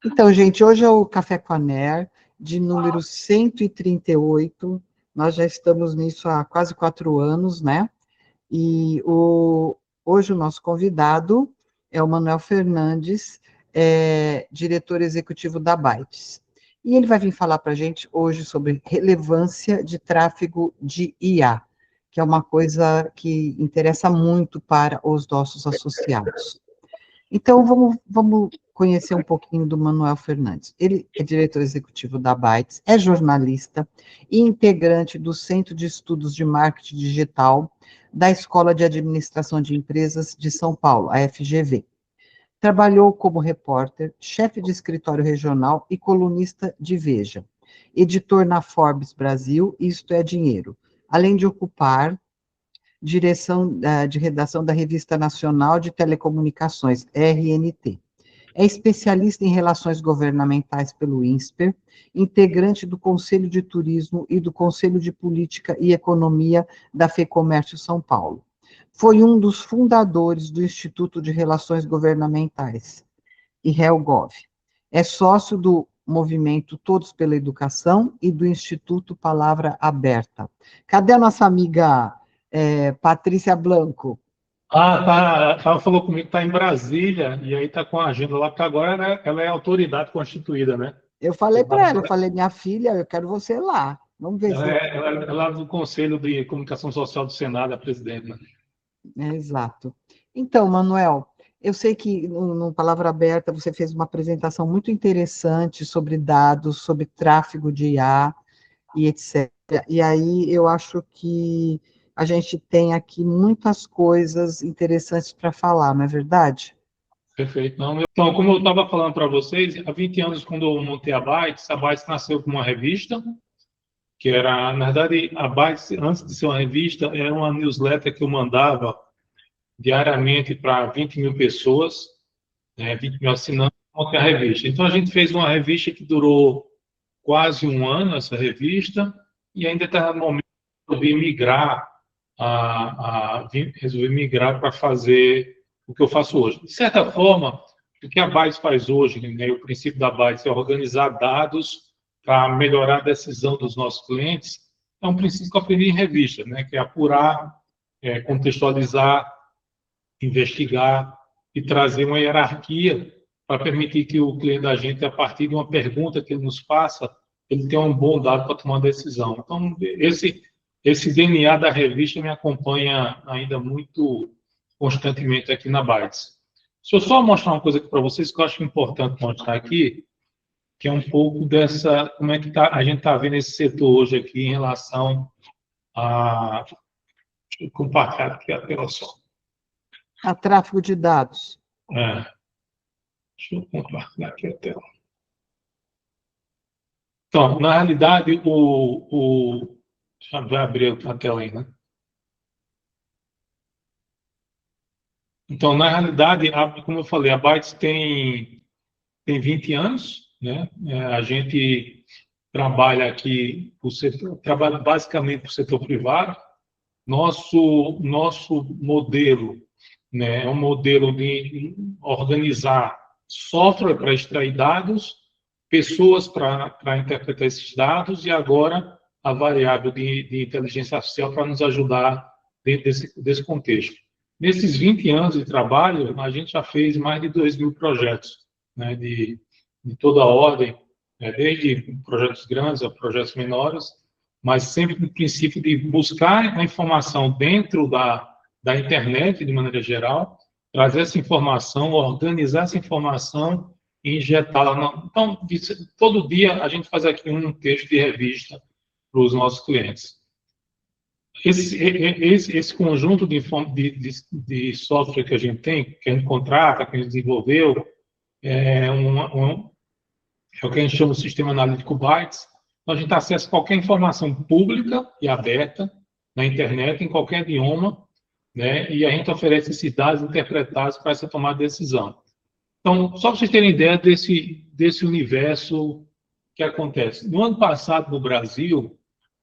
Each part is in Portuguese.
Então, gente, hoje é o Café com a NER, de número 138. Nós já estamos nisso há quase 4 anos, né? E hoje o nosso convidado é o Manuel Fernandes, diretor executivo da Bytes. E ele vai vir falar para a gente hoje sobre relevância de tráfego de IA, que é uma coisa que interessa muito para os nossos associados. Então, vamos conhecer um pouquinho do Manuel Fernandes. Ele é diretor executivo da Bytes, é jornalista e integrante do Centro de Estudos de Marketing Digital da Escola de Administração de Empresas de São Paulo, a FGV. Trabalhou como repórter, chefe de escritório regional e colunista de Veja, editor na Forbes Brasil e Isto é Dinheiro, além de ocupar direção de redação da Revista Nacional de Telecomunicações, RNT. É especialista em relações governamentais pelo INSPER, integrante do Conselho de Turismo e do Conselho de Política e Economia da FEComércio São Paulo. Foi um dos fundadores do Instituto de Relações Governamentais, IRELGOV. É sócio do movimento Todos pela Educação e do Instituto Palavra Aberta. Cadê a nossa amiga Patrícia Blanco? Ela falou comigo que está em Brasília, e aí está com a agenda lá, porque agora ela é autoridade constituída, né? Eu falei para ela, eu falei, minha filha, eu quero você lá. Vamos ver se... Ela é do Conselho de Comunicação Social do Senado, a presidente, né? Exato. Então, Manuel, eu sei que no Palavra Aberta você fez uma apresentação muito interessante sobre dados, sobre tráfego de IA e etc. E aí eu acho que a gente tem aqui muitas coisas interessantes para falar, não é verdade? Perfeito. Não, então, como eu estava falando para vocês, há 20 anos, quando eu montei a Bytes nasceu como uma revista, que era, na verdade, a Bytes, antes de ser uma revista, era uma newsletter que eu mandava diariamente para 20 mil pessoas, 20 mil assinantes, montei a revista. Então, a gente fez uma revista que durou quase um ano, essa revista, e ainda está no momento resolvi migrar resolvi migrar para fazer o que eu faço hoje. De certa forma, o que a Bytes faz hoje, né, o princípio da Bytes é organizar dados para melhorar a decisão dos nossos clientes, é um princípio que eu aprendi em revista, né, que é apurar, contextualizar, investigar e trazer uma hierarquia para permitir que o cliente da gente, a partir de uma pergunta que ele nos faça, ele tenha um bom dado para tomar uma decisão. Então, esse DNA da revista me acompanha ainda muito constantemente aqui na Bytes. Deixa eu só mostrar uma coisa aqui para vocês que eu acho importante mostrar aqui, que é um pouco dessa, como é que a gente está vendo esse setor hoje aqui em relação a... Deixa eu compartilhar aqui a tela só. A tráfego de dados. Deixa eu compartilhar aqui a tela. Então, na realidade, deixa eu abrir a tela aí, né? Então, na realidade, como eu falei, a Bytes tem 20 anos, né? A gente trabalha aqui, trabalha basicamente para o setor privado. Nosso modelo, né, é um modelo de organizar software para extrair dados, pessoas para interpretar esses dados e agora a variável de inteligência artificial para nos ajudar dentro desse contexto. Nesses 20 anos de trabalho, a gente já fez mais de 2.000 projetos, né, de toda a ordem, né, desde projetos grandes a projetos menores, mas sempre no princípio de buscar a informação dentro da internet, de maneira geral, trazer essa informação, organizar essa informação e injetá-la. Então, todo dia a gente faz aqui um texto de revista para os nossos clientes. Esse conjunto de software que a gente tem, que a gente contrata, que a gente desenvolveu, é o que a gente chama de sistema analítico Bytes. Então, a gente tem acesso a qualquer informação pública e aberta na internet, em qualquer idioma, né? E a gente oferece esses dados interpretados para essa tomada de decisão. Então, só para vocês terem ideia desse universo que acontece. No ano passado, no Brasil,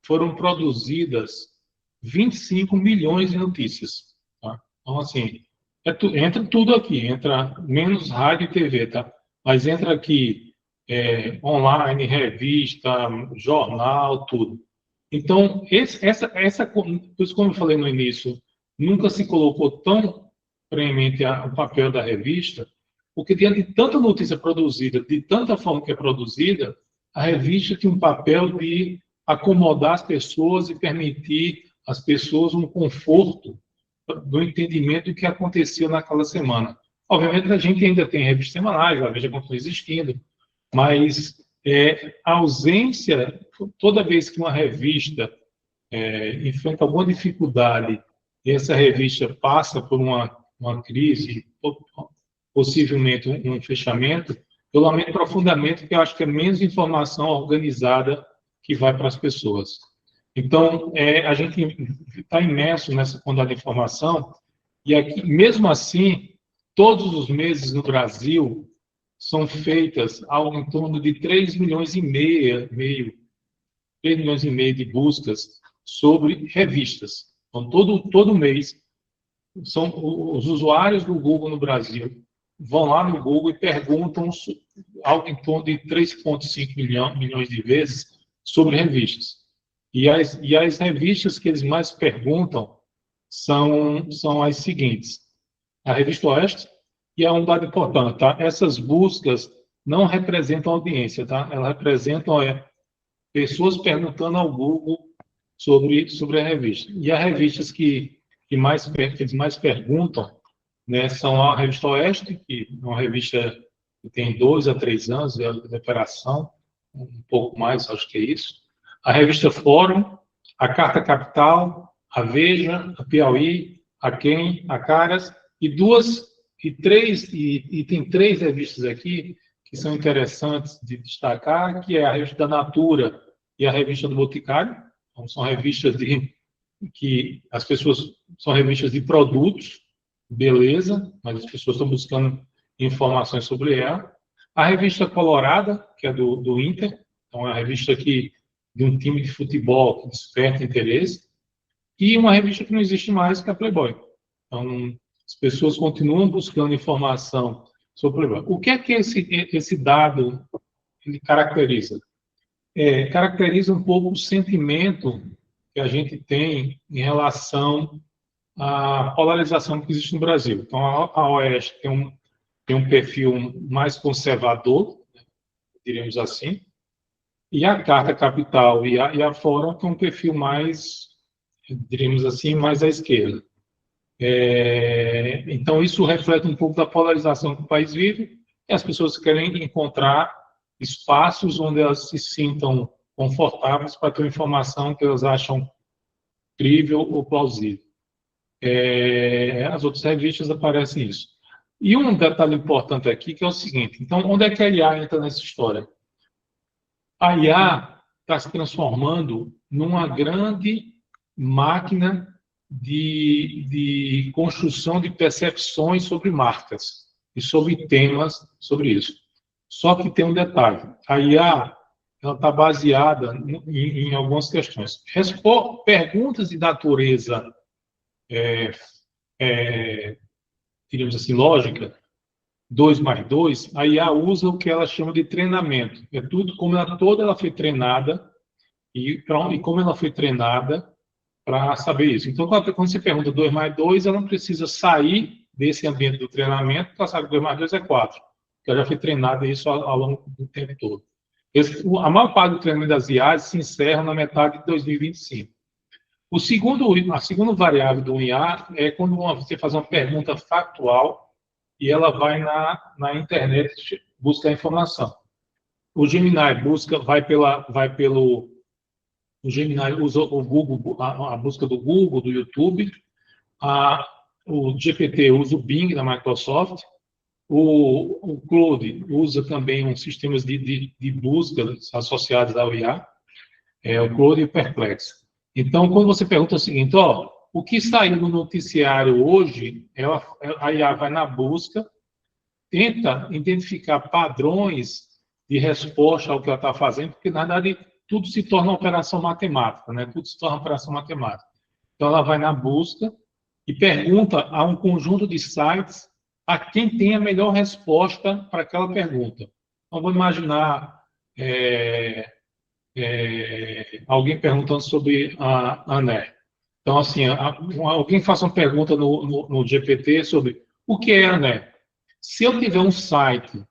foram produzidas 25 milhões de notícias. Tá? Então, assim, entra tudo aqui, entra menos rádio e TV, tá? Mas entra aqui online, revista, jornal, tudo. Então, por isso, como eu falei no início, nunca se colocou tão premente o papel da revista, porque diante de tanta notícia produzida, de tanta forma que é produzida, a revista tem um papel de acomodar as pessoas e permitir às pessoas um conforto do entendimento do que aconteceu naquela semana. Obviamente, a gente ainda tem revistas semanais, a Veja continua existindo, mas a ausência, toda vez que uma revista enfrenta alguma dificuldade e essa revista passa por uma crise, possivelmente um fechamento, eu lamento profundamente, porque eu acho que é menos informação organizada que vai para as pessoas. Então, a gente está imerso nessa quantidade de informação, e aqui, mesmo assim, todos os meses no Brasil são feitas algo em torno de 3 milhões e meio 3 milhões e meio de buscas sobre revistas. Então, todo mês, os usuários do Google no Brasil vão lá no Google e perguntam algo em torno de 3,5 milhões de vezes sobre revistas. E as revistas que eles mais perguntam são as seguintes. A Revista Oeste, e é um dado importante, tá? Essas buscas não representam audiência, tá? Elas representam pessoas perguntando ao Google sobre a revista. E as revistas que eles mais perguntam, né, são a Revista Oeste, que é uma revista que tem 2 a 3 anos de operação, um pouco mais, acho que é isso. A Revista Fórum, a Carta Capital, a Veja, a Piauí, a Quem, a Caras, e tem 3 revistas aqui que são interessantes de destacar, que é a Revista da Natura e a Revista do Boticário. Então, são revistas que as pessoas são revistas de produtos, beleza, mas as pessoas estão buscando informações sobre ela. A Revista Colorada, que é do Inter, então é uma revista de um time de futebol que desperta interesse, e uma revista que não existe mais, que é a Playboy. Então, as pessoas continuam buscando informação sobre o Playboy. O que é que esse dado ele caracteriza? Caracteriza um pouco o sentimento que a gente tem em relação à polarização que existe no Brasil. Então, a Oeste tem um perfil mais conservador, diríamos assim, e a Carta Capital e a Fórum tem um perfil mais, diríamos assim, mais à esquerda. Então, isso reflete um pouco da polarização que o país vive, e as pessoas querem encontrar espaços onde elas se sintam confortáveis para ter uma informação que elas acham crível ou plausível. As outras revistas aparecem isso. E um detalhe importante aqui, que é o seguinte, então, onde é que a IA entra nessa história? A IA está se transformando numa grande máquina de construção de percepções sobre marcas e sobre temas sobre isso. Só que tem um detalhe, a IA está baseada em algumas questões. Perguntas de natureza, diríamos assim, lógica, 2 mais 2, a IA usa o que ela chama de treinamento. É tudo como toda ela foi treinada e como ela foi treinada para saber isso. Então, quando você pergunta 2 mais 2, ela não precisa sair desse ambiente do treinamento, porque ela sabe que 2 mais 2 é 4. Porque ela já foi treinada isso ao longo do tempo todo. A maior parte do treinamento das IAs se encerra na metade de 2025. A segunda variável do IA é quando você faz uma pergunta factual e ela vai na internet buscar informação. O Gemini o Gemini usa o Google, a busca do Google, do YouTube. O GPT usa o Bing da Microsoft. O Claude usa também uns sistemas de busca associados ao IA, o Claude e o Perplex. Então, quando você pergunta o seguinte, o que saiu no noticiário hoje, a IA vai na busca, tenta identificar padrões de resposta ao que ela está fazendo, porque, na verdade, tudo se torna uma operação matemática, né? Tudo se torna uma operação matemática. Então, ela vai na busca e pergunta a um conjunto de sites a quem tem a melhor resposta para aquela pergunta. Então, vou imaginar alguém perguntando sobre a ANER. Então, assim, alguém faça uma pergunta no GPT sobre o que é a ANER. Se eu tiver um site,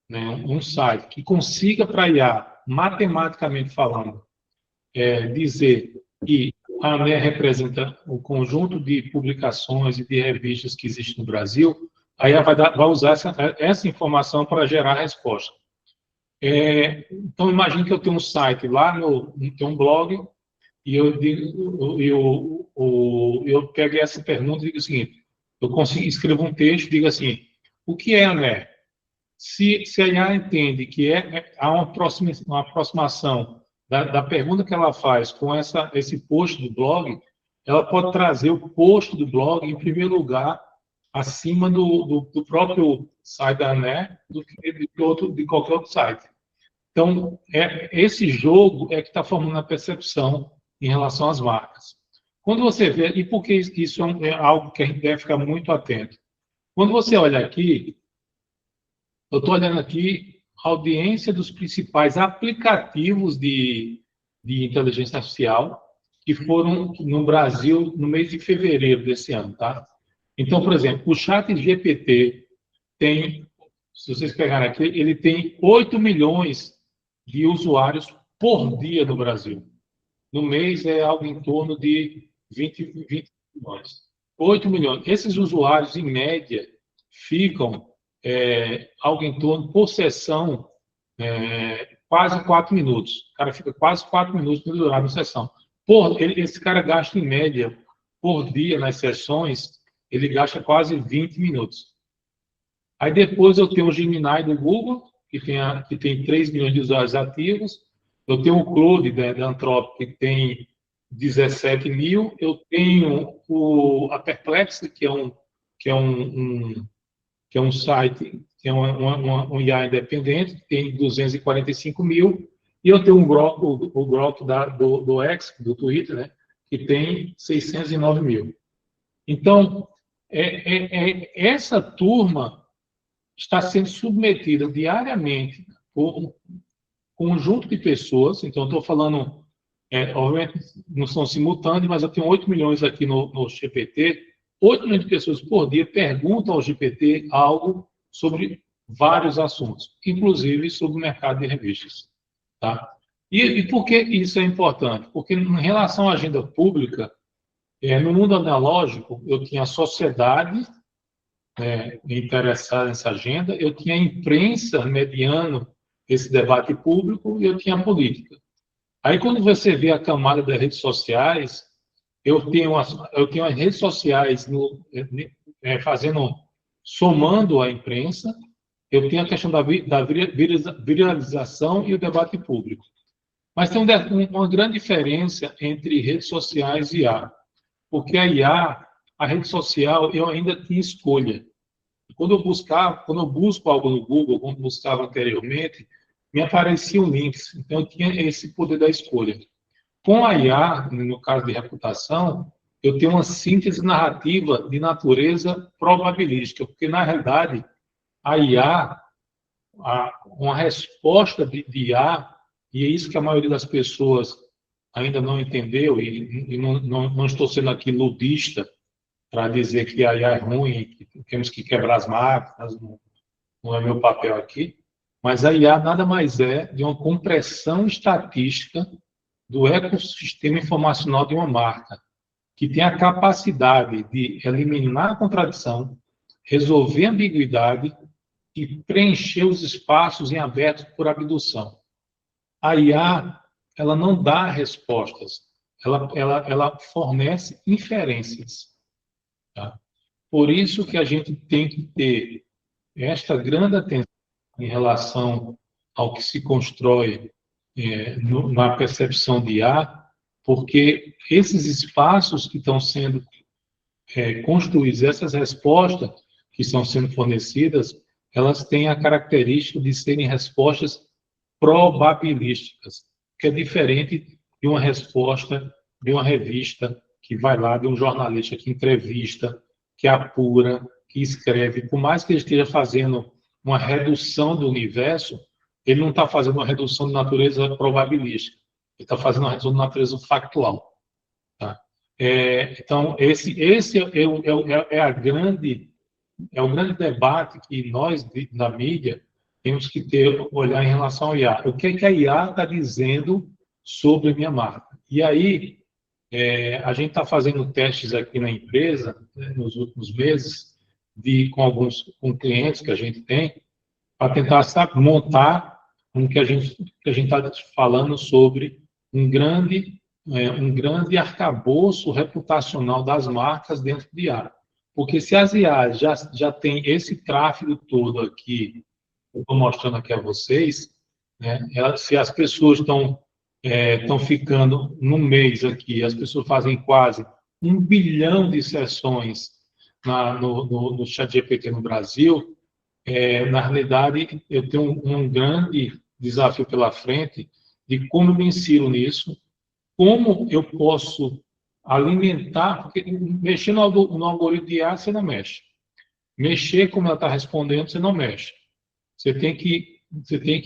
né, um site que consiga para IA, matematicamente falando, dizer que a ANER representa o conjunto de publicações e de revistas que existe no Brasil, aí ela vai usar essa informação para gerar a resposta. Então, imagine que eu tenho um site lá, tenho um blog, e eu pego essa pergunta e digo o seguinte, escrevo um texto e digo assim, o que é a ANER? Se a IA entende que há uma aproximação da pergunta que ela faz com esse post do blog, ela pode trazer o post do blog, em primeiro lugar, acima do próprio site da ANER do que de qualquer outro site. Então, esse jogo é que está formando a percepção em relação às marcas. Quando você vê, e por que isso é algo que a gente deve ficar muito atento? Quando você olha aqui, eu estou olhando aqui a audiência dos principais aplicativos de inteligência artificial que foram no Brasil no mês de fevereiro desse ano, tá? Então, por exemplo, o ChatGPT tem, se vocês pegarem aqui, ele tem 8 milhões de usuários por dia no Brasil. No mês é algo em torno de 20 milhões. 8 milhões. Esses usuários, em média, ficam algo em torno, por sessão, quase 4 minutos. O cara fica quase 4 minutos pendurado na sessão. Esse cara gasta, em média, por dia, nas sessões, ele gasta quase 20 minutos. Aí depois eu tenho o Gemini do Google, que tem 3 milhões de usuários ativos. Eu tenho o Claude da Anthropic, que tem 17 mil. Eu tenho a Perplexity, que é um site, que é um IA independente, que tem 245 mil. E eu tenho o Grok do X, do Twitter, né, que tem 609 mil. Então, essa turma está sendo submetida diariamente por um conjunto de pessoas. Então, estou falando, obviamente, não são simultâneos, mas eu tenho 8 milhões aqui no GPT. 8 milhões de pessoas por dia perguntam ao GPT algo sobre vários assuntos, inclusive sobre o mercado de revistas. Tá? E por que isso é importante? Porque, em relação à agenda pública, no mundo analógico, eu tinha a sociedade interessada nessa agenda, eu tinha a imprensa mediando esse debate público e eu tinha a política. Aí, quando você vê a camada das redes sociais, eu tenho as redes sociais somando a imprensa, eu tenho a questão da viralização e o debate público. Mas tem uma grande diferença entre redes sociais e IA, porque a IA, a rede social, eu ainda tinha escolha. Quando eu busco algo no Google, como buscava anteriormente, me apareciam links. Então, eu tinha esse poder da escolha. Com a IA, no caso de reputação, eu tenho uma síntese narrativa de natureza probabilística, porque, na realidade, a IA, uma resposta de IA, e é isso que a maioria das pessoas ainda não entendeu, e não estou sendo aqui ludista para dizer que a IA é ruim, que temos que quebrar as máquinas, não é meu papel aqui, mas a IA nada mais é de uma compressão estatística do ecossistema informacional de uma marca, que tem a capacidade de eliminar a contradição, resolver a ambiguidade e preencher os espaços em aberto por abdução. A IA, ela não dá respostas, ela fornece inferências. Tá? Por isso que a gente tem que ter esta grande atenção em relação ao que se constrói na percepção de IA, porque esses espaços que estão sendo construídos, essas respostas que estão sendo fornecidas, elas têm a característica de serem respostas probabilísticas, que é diferente de uma resposta de uma revista que vai lá, de um jornalista que entrevista, que apura, que escreve. Por mais que ele esteja fazendo uma redução do universo, ele não está fazendo uma redução de natureza probabilística, ele está fazendo uma redução de natureza factual. Tá? Então, esse é o grande debate que nós, da mídia, temos que olhar em relação ao IA. O que é que a IA está dizendo sobre a minha marca? E aí, a gente está fazendo testes aqui na empresa, né, nos últimos meses, com clientes que a gente tem, para tentar, sabe, montar um que a gente está falando sobre um grande arcabouço reputacional das marcas dentro de IA. Porque se as IAs já têm esse tráfego todo aqui, eu estou mostrando aqui a vocês, né, se as pessoas estão ficando no mês aqui, as pessoas fazem quase 1 bilhão de sessões no ChatGPT no Brasil, na realidade, eu tenho um grande desafio pela frente de como eu me insiro nisso, como eu posso alimentar, porque mexer no algoritmo de IA, você não mexe. Mexer como ela está respondendo, você não mexe. Você tem que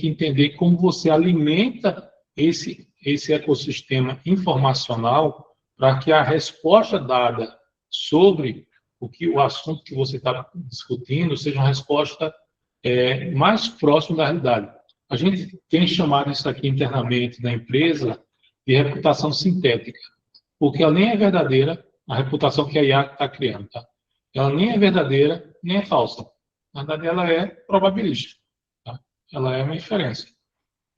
entender como você alimenta esse ecossistema informacional para que a resposta dada sobre o assunto que você está discutindo seja uma resposta mais próxima da realidade. A gente tem chamado isso aqui internamente na empresa de reputação sintética, porque ela nem é verdadeira, a reputação que a IA está criando. Tá? Ela nem é verdadeira, nem é falsa. Na verdade, ela é probabilística. Tá? Ela é uma inferência.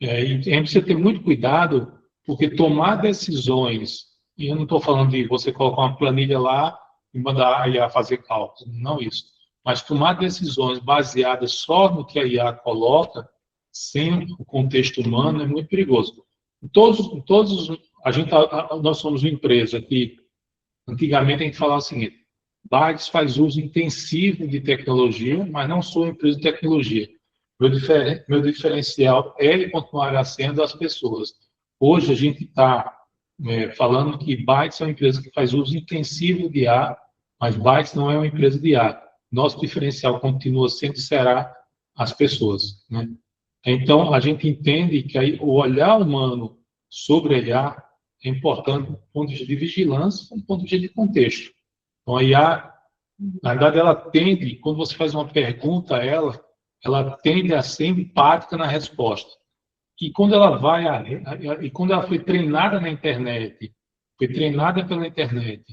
E a gente precisa ter muito cuidado, porque tomar decisões, e eu não estou falando de você colocar uma planilha lá e mandar a IA fazer cálculos, não isso. Mas tomar decisões baseadas só no que a IA coloca, sem o contexto humano, é muito perigoso. Nós somos uma empresa que, antigamente, a gente falava o seguinte: Bytes faz uso intensivo de tecnologia, mas não sou uma empresa de tecnologia. Meu diferencial é e continuará sendo as pessoas. Hoje a gente está falando que Bytes é uma empresa que faz uso intensivo de IA, mas Bytes não é uma empresa de IA. Nosso diferencial continua sendo e será as pessoas. Né? Então, a gente entende que aí, o olhar humano sobre a IA é importante do ponto de vista de vigilância e do ponto de vista de contexto. Então, a IA, na verdade, ela tende, quando você faz uma pergunta a ela tende a ser empática na resposta. E quando ela quando ela foi treinada na internet, foi treinada pela internet,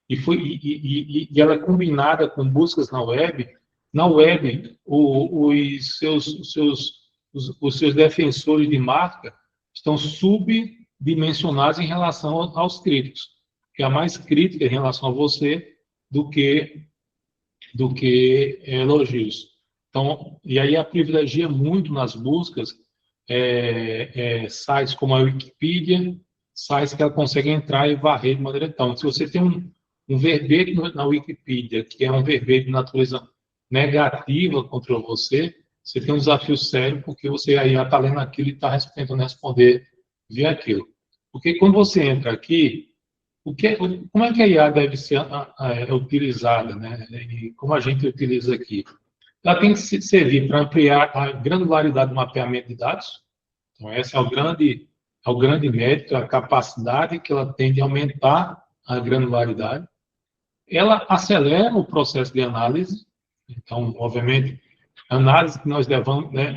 e ela é combinada com buscas na web, os seus defensores de marca estão subdimensionados em relação aos críticos, que há mais crítica em relação a você do que elogios. Então, e aí a privilegia muito nas buscas sites como a Wikipedia, sites que ela consegue entrar e varrer de maneira então. Se você tem um verbete na Wikipedia, que é um verbete de natureza negativa contra você, você tem um desafio sério, porque você aí está lendo aquilo e está tentando responder via aquilo. Porque quando você entra aqui, como é que a IA deve ser utilizada, né? E como a gente utiliza aqui? Ela tem que servir para ampliar a granularidade do mapeamento de dados. Então, esse é o grande mérito, a capacidade que ela tem de aumentar a granularidade. Ela acelera o processo de análise. Então, obviamente, a análise que nós levamos, né,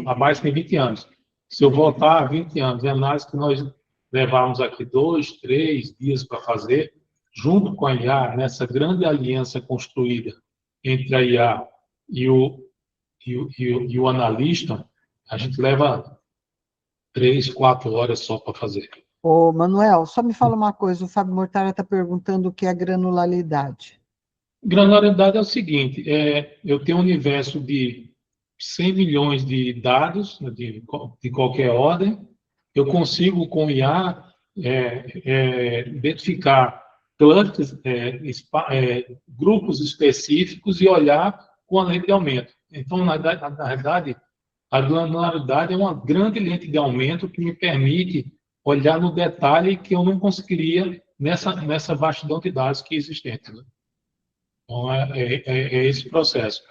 a base tem 20 anos. Se eu voltar a 20 anos, a análise que nós levamos aqui 2, 3 dias para fazer, junto com a IA, nessa grande aliança construída entre a IA e o analista, a gente leva 3, 4 horas só para fazer. Ô, Manuel, só me fala uma coisa, o Fábio Mortara está perguntando o que é granularidade. Granularidade é o seguinte, eu tenho um universo de 100 milhões de dados, de qualquer ordem, eu consigo, com IA, identificar clusters, grupos específicos e olhar com a lente de aumento. Então, na verdade, a granularidade é uma grande lente de aumento que me permite olhar no detalhe que eu não conseguiria nessa vastidão de dados que é existente. Né? Então, é esse processo.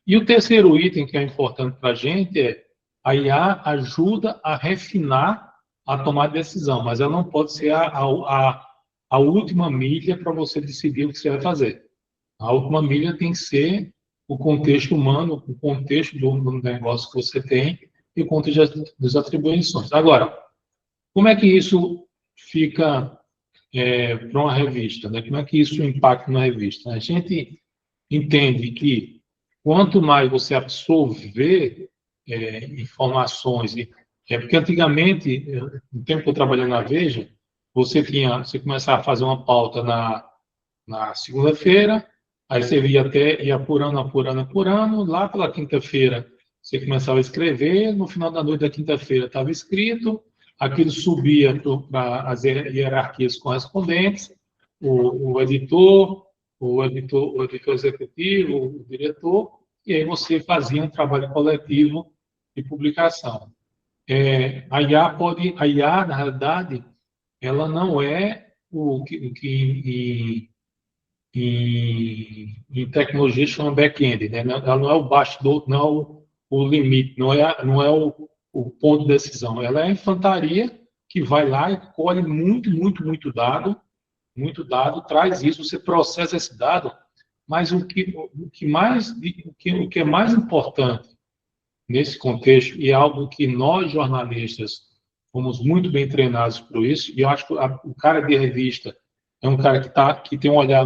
E o terceiro item que é importante para a gente é A IA ajuda a refinar a tomada de decisão, mas ela não pode ser a última milha para você decidir o que você vai fazer. A última milha tem que ser o contexto humano, o contexto do negócio que você tem e o contexto das atribuições. Agora, como é que isso fica para uma revista? Né? Como é que isso impacta na revista? A gente entende que quanto mais você absorver informações, porque antigamente, no tempo que eu trabalhei na Veja, você começava a fazer uma pauta na segunda-feira, aí você ia apurando, lá pela quinta-feira você começava a escrever, no final da noite da quinta-feira estava escrito, aquilo subia para as hierarquias correspondentes, o editor, o editor executivo, o diretor, e aí você fazia um trabalho coletivo de publicação. A IA, na realidade, ela não é o que em tecnologia chama back-end, né? Ela não é o bastidor, não é o limite, não é o ponto de decisão. Ela é a infantaria que vai lá e colhe muito dado, traz isso, você processa esse dado, mas o que é mais importante nesse contexto, e é algo que nós jornalistas fomos muito bem treinados por isso, e eu acho que o cara de revista é um cara que tem um olhar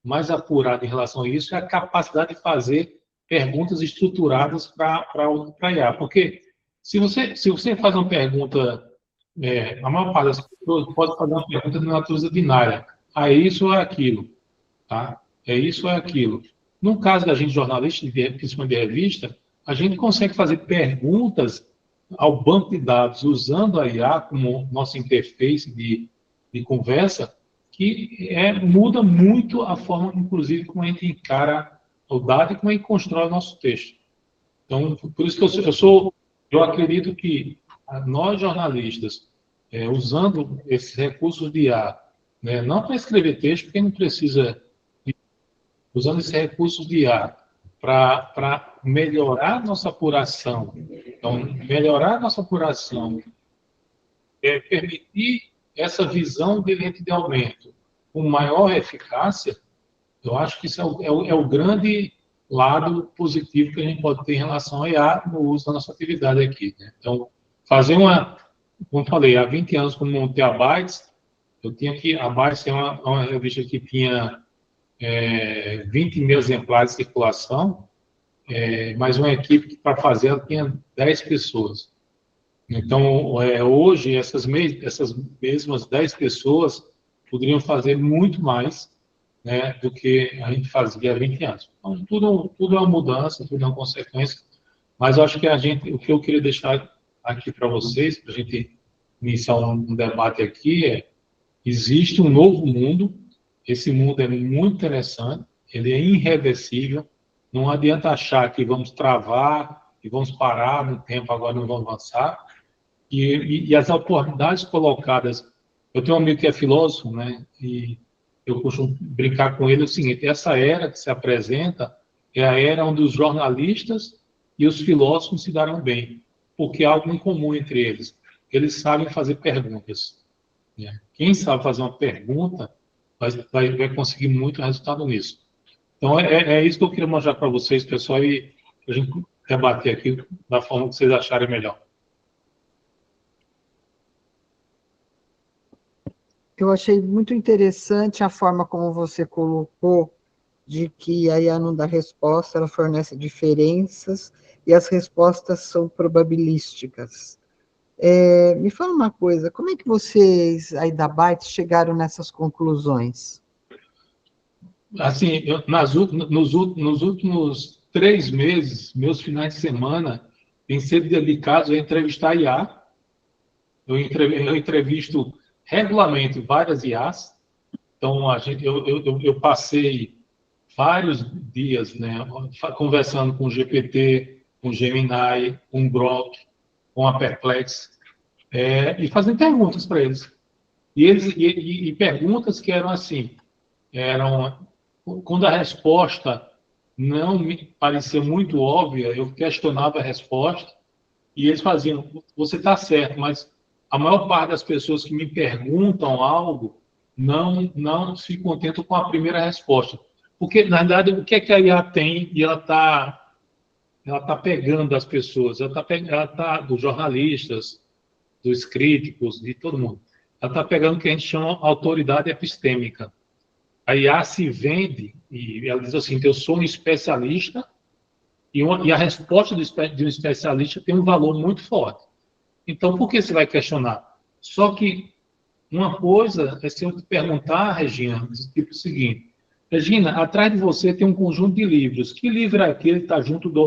mais apurado em relação a isso, é a capacidade de fazer perguntas estruturadas para a IA. Porque se você faz uma pergunta, a maior parte das pessoas pode fazer uma pergunta de natureza binária. É isso ou é aquilo? Tá? É isso ou é aquilo? No caso da gente jornalista, principalmente de revista, a gente consegue fazer perguntas ao banco de dados usando a IA como nossa interface de conversa, que muda muito a forma, inclusive, como a gente encara o dado e como a gente constrói o nosso texto. Então, por isso que eu acredito que nós jornalistas, usando esses recursos de IA, né, não para escrever texto, porque não precisa, usando esses recursos de IA para melhorar nossa apuração. Então, melhorar nossa apuração, permitir essa visão de lente de aumento com maior eficácia, eu acho que isso é o grande lado positivo que a gente pode ter em relação a IA no uso da nossa atividade aqui. Né? Então, como falei, há 20 anos, quando montei a Bytes, a Bytes é uma revista que tinha 20 mil exemplares de circulação, mas uma equipe que para fazer ela tinha 10 pessoas. Então, hoje, essas mesmas 10 pessoas poderiam fazer muito mais, né, do que a gente fazia há 20 anos. Então, tudo é uma mudança, tudo é uma consequência, mas eu acho que o que eu queria deixar aqui para vocês, para a gente iniciar um debate aqui, existe um novo mundo, esse mundo é muito interessante, ele é irreversível, não adianta achar que vamos travar e vamos parar no tempo, agora não vamos avançar, e as oportunidades colocadas. Eu tenho um amigo que é filósofo, né? E eu costumo brincar com ele o seguinte: essa era que se apresenta é a era onde os jornalistas e os filósofos se darão bem, porque há algo em comum entre eles. Eles sabem fazer perguntas. Né? Quem sabe fazer uma pergunta vai conseguir muito resultado nisso. Então, é isso que eu queria mostrar para vocês, pessoal, e a gente debater aqui da forma que vocês acharem melhor. Eu achei muito interessante a forma como você colocou de que a IA não dá resposta, ela fornece diferenças e as respostas são probabilísticas. Me fala uma coisa, como é que vocês aí da Bytes chegaram nessas conclusões? Assim, nos últimos 3 meses, meus finais de semana têm sido dedicados a entrevistar a IA. Eu entrevisto regularmente várias IAs. Então, eu passei vários dias, né, conversando com o GPT, com o Gemini, com o Grok, com a Perplex, e fazendo perguntas para eles. E perguntas que eram assim, quando a resposta não me parecia muito óbvia, eu questionava a resposta, e eles faziam, você está certo, mas a maior parte das pessoas que me perguntam algo não se contentam com a primeira resposta. Porque, na verdade, o que é que a IA tem e ela tá pegando as pessoas, ela tá dos jornalistas, dos críticos, de todo mundo. Ela está pegando o que a gente chama de autoridade epistêmica. A IA se vende e ela diz assim, eu sou um especialista e a resposta de um especialista tem um valor muito forte. Então, por que você vai questionar? Só que uma coisa é se eu te perguntar, Regina, tipo o seguinte, Regina, atrás de você tem um conjunto de livros. Que livro é aquele que está junto de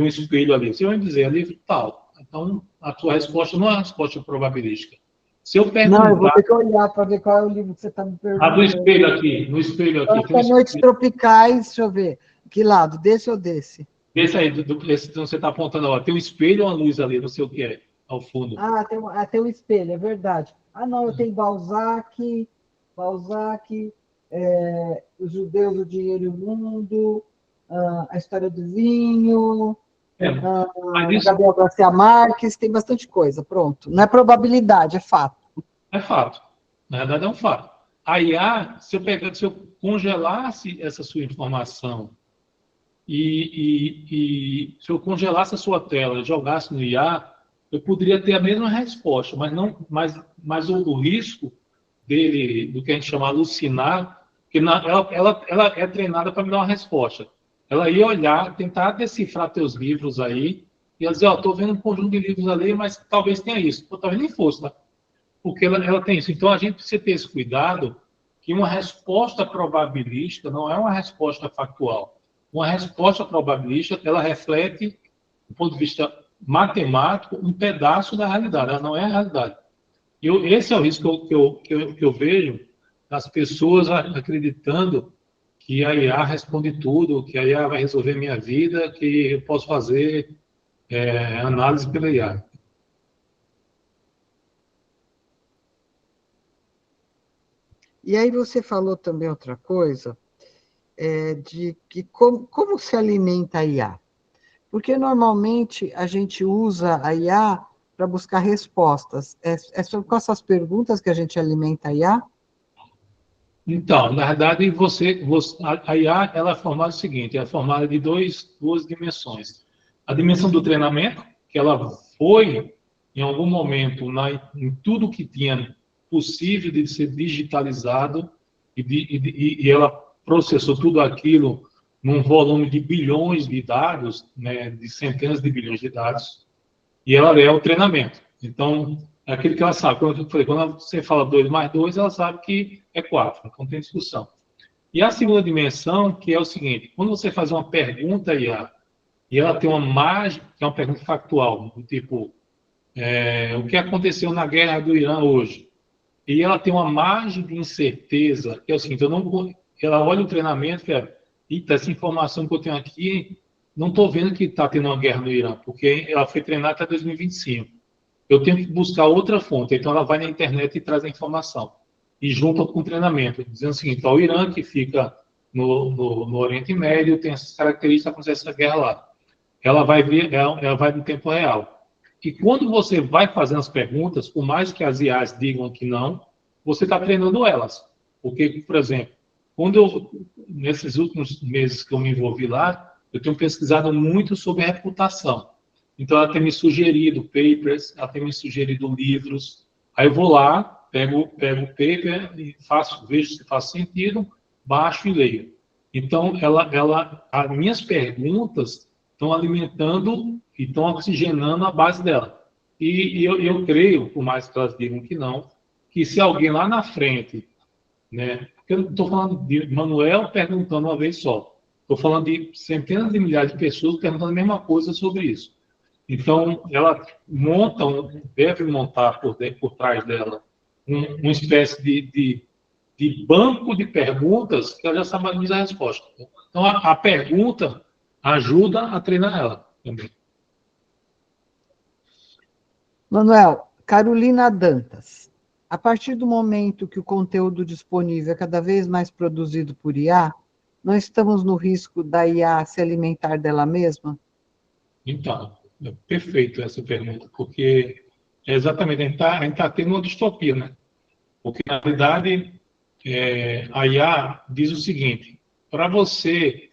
um espelho ali? Você vai dizer, é livro tal. Então, a sua resposta não é uma resposta probabilística. Se eu Não, eu vou perguntar, ter que olhar para ver qual é o livro que você está me a do perguntando. espelho aqui, no espelho aqui, tem um Até Noites espelho. Tropicais, deixa eu ver. Que lado? Desse ou desse? Esse aí, esse que você está apontando agora, tem um espelho ou uma luz ali, não sei o que é, ao fundo. Ah, tem um espelho, é verdade. Ah, não, eu tenho Balzac, Os Judeus, o Dinheiro e o Mundo, a História do Vinho, É, mas isso Gabriel Garcia Marques, tem bastante coisa, pronto. Não é probabilidade, é fato. é fato. Na verdade, é um fato. A IA, se eu congelasse essa sua informação se eu congelasse a sua tela e jogasse no IA, eu poderia ter a mesma resposta, mas não, mas o risco dele, do que a gente chama alucinar, que ela é treinada para me dar uma resposta. Ela ia olhar, tentar decifrar teus livros aí, e ela dizer, ó, estou vendo um conjunto de livros ali, mas talvez tenha isso. Pô, talvez nem fosse, tá? Porque ela tem isso. Então, a gente precisa ter esse cuidado que uma resposta probabilística não é uma resposta factual. Uma resposta probabilística, ela reflete, do ponto de vista matemático, um pedaço da realidade. Ela não é a realidade. Esse é o risco que eu vejo das pessoas acreditando que a IA responde tudo, que a IA vai resolver minha vida, que eu posso fazer análise pela IA. E aí você falou também outra coisa, de que como se alimenta a IA? Porque normalmente a gente usa a IA para buscar respostas. Com essas perguntas que a gente alimenta a IA? Então, na verdade, a IA ela é formada o seguinte, é formada de duas dimensões. A dimensão do treinamento, que ela foi, em algum momento, em tudo que tinha possível de ser digitalizado, e ela processou tudo aquilo num volume de bilhões de dados, né, de centenas de bilhões de dados, e ela é o treinamento. Então, é aquilo que ela sabe. Quando eu falei, quando você fala 2 mais 2, ela sabe que é 4. Então, tem discussão. E a segunda dimensão, que é o seguinte, quando você faz uma pergunta e ela tem uma margem, que é uma pergunta factual, do tipo, o que aconteceu na guerra do Irã hoje? E ela tem uma margem de incerteza, que é o seguinte, ela olha o treinamento e fala, eita, essa informação que eu tenho aqui, não estou vendo que está tendo uma guerra no Irã, porque ela foi treinada até 2025. Eu tenho que buscar outra fonte. Então, ela vai na internet e traz a informação. E junta com o treinamento, dizendo o seguinte, ó, o Irã, que fica no Oriente Médio, tem essas características, acontece essa guerra lá. Ela vai ver, ela vai no tempo real. E quando você vai fazendo as perguntas, por mais que as IAs digam que não, você está treinando elas. Porque, por exemplo, nesses últimos meses que eu me envolvi lá, eu tenho pesquisado muito sobre reputação. Então, ela tem me sugerido papers, ela tem me sugerido livros. Aí eu vou lá, pego o paper e vejo se faz sentido, baixo e leio. Então, as minhas perguntas estão alimentando e estão oxigenando a base dela. E eu creio, por mais que elas digam que não, que se alguém lá na frente, né? Porque eu não estou falando de Manuel perguntando uma vez só. Estou falando de centenas de milhares de pessoas perguntando a mesma coisa sobre isso. Então, ela deve montar por trás dela uma espécie de banco de perguntas que ela já sabe mais a resposta. Então, a pergunta ajuda a treinar ela também. Manuel, Carolina Dantas. A partir do momento que o conteúdo disponível é cada vez mais produzido por IA, não estamos no risco da IA se alimentar dela mesma? Então, é perfeito essa pergunta, porque exatamente, a gente tá tendo uma distopia, né? Porque, na realidade, a IA diz o seguinte: para você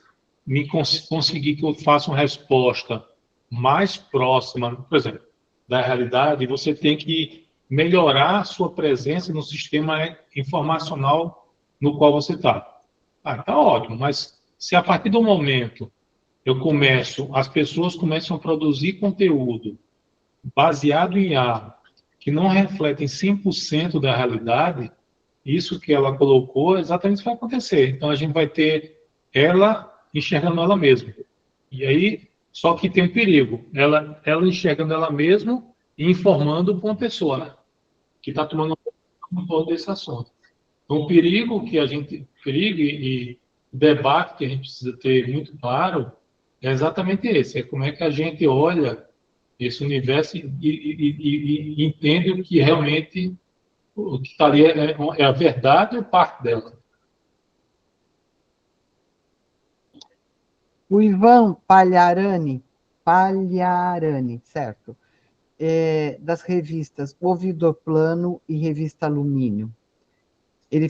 conseguir que eu faça uma resposta mais próxima, por exemplo, da realidade, você tem que melhorar a sua presença no sistema informacional no qual você está. Ah, tá ótimo, mas se a partir do momento as pessoas começam a produzir conteúdo baseado em IA, que não refletem 100% da realidade, isso que ela colocou, exatamente isso vai acontecer. Então, a gente vai ter ela enxergando ela mesma. E aí, só que tem um perigo. Ela enxergando ela mesma e informando para uma pessoa, né, que está tomando conta desse assunto. Então, perigo e debate que a gente precisa ter muito claro é exatamente esse, é como é que a gente olha esse universo e entende o que realmente o que está ali é a verdade ou parte dela. O Ivan Palharani, certo? Das revistas Ouvidor Plano e Revista Alumínio. Ele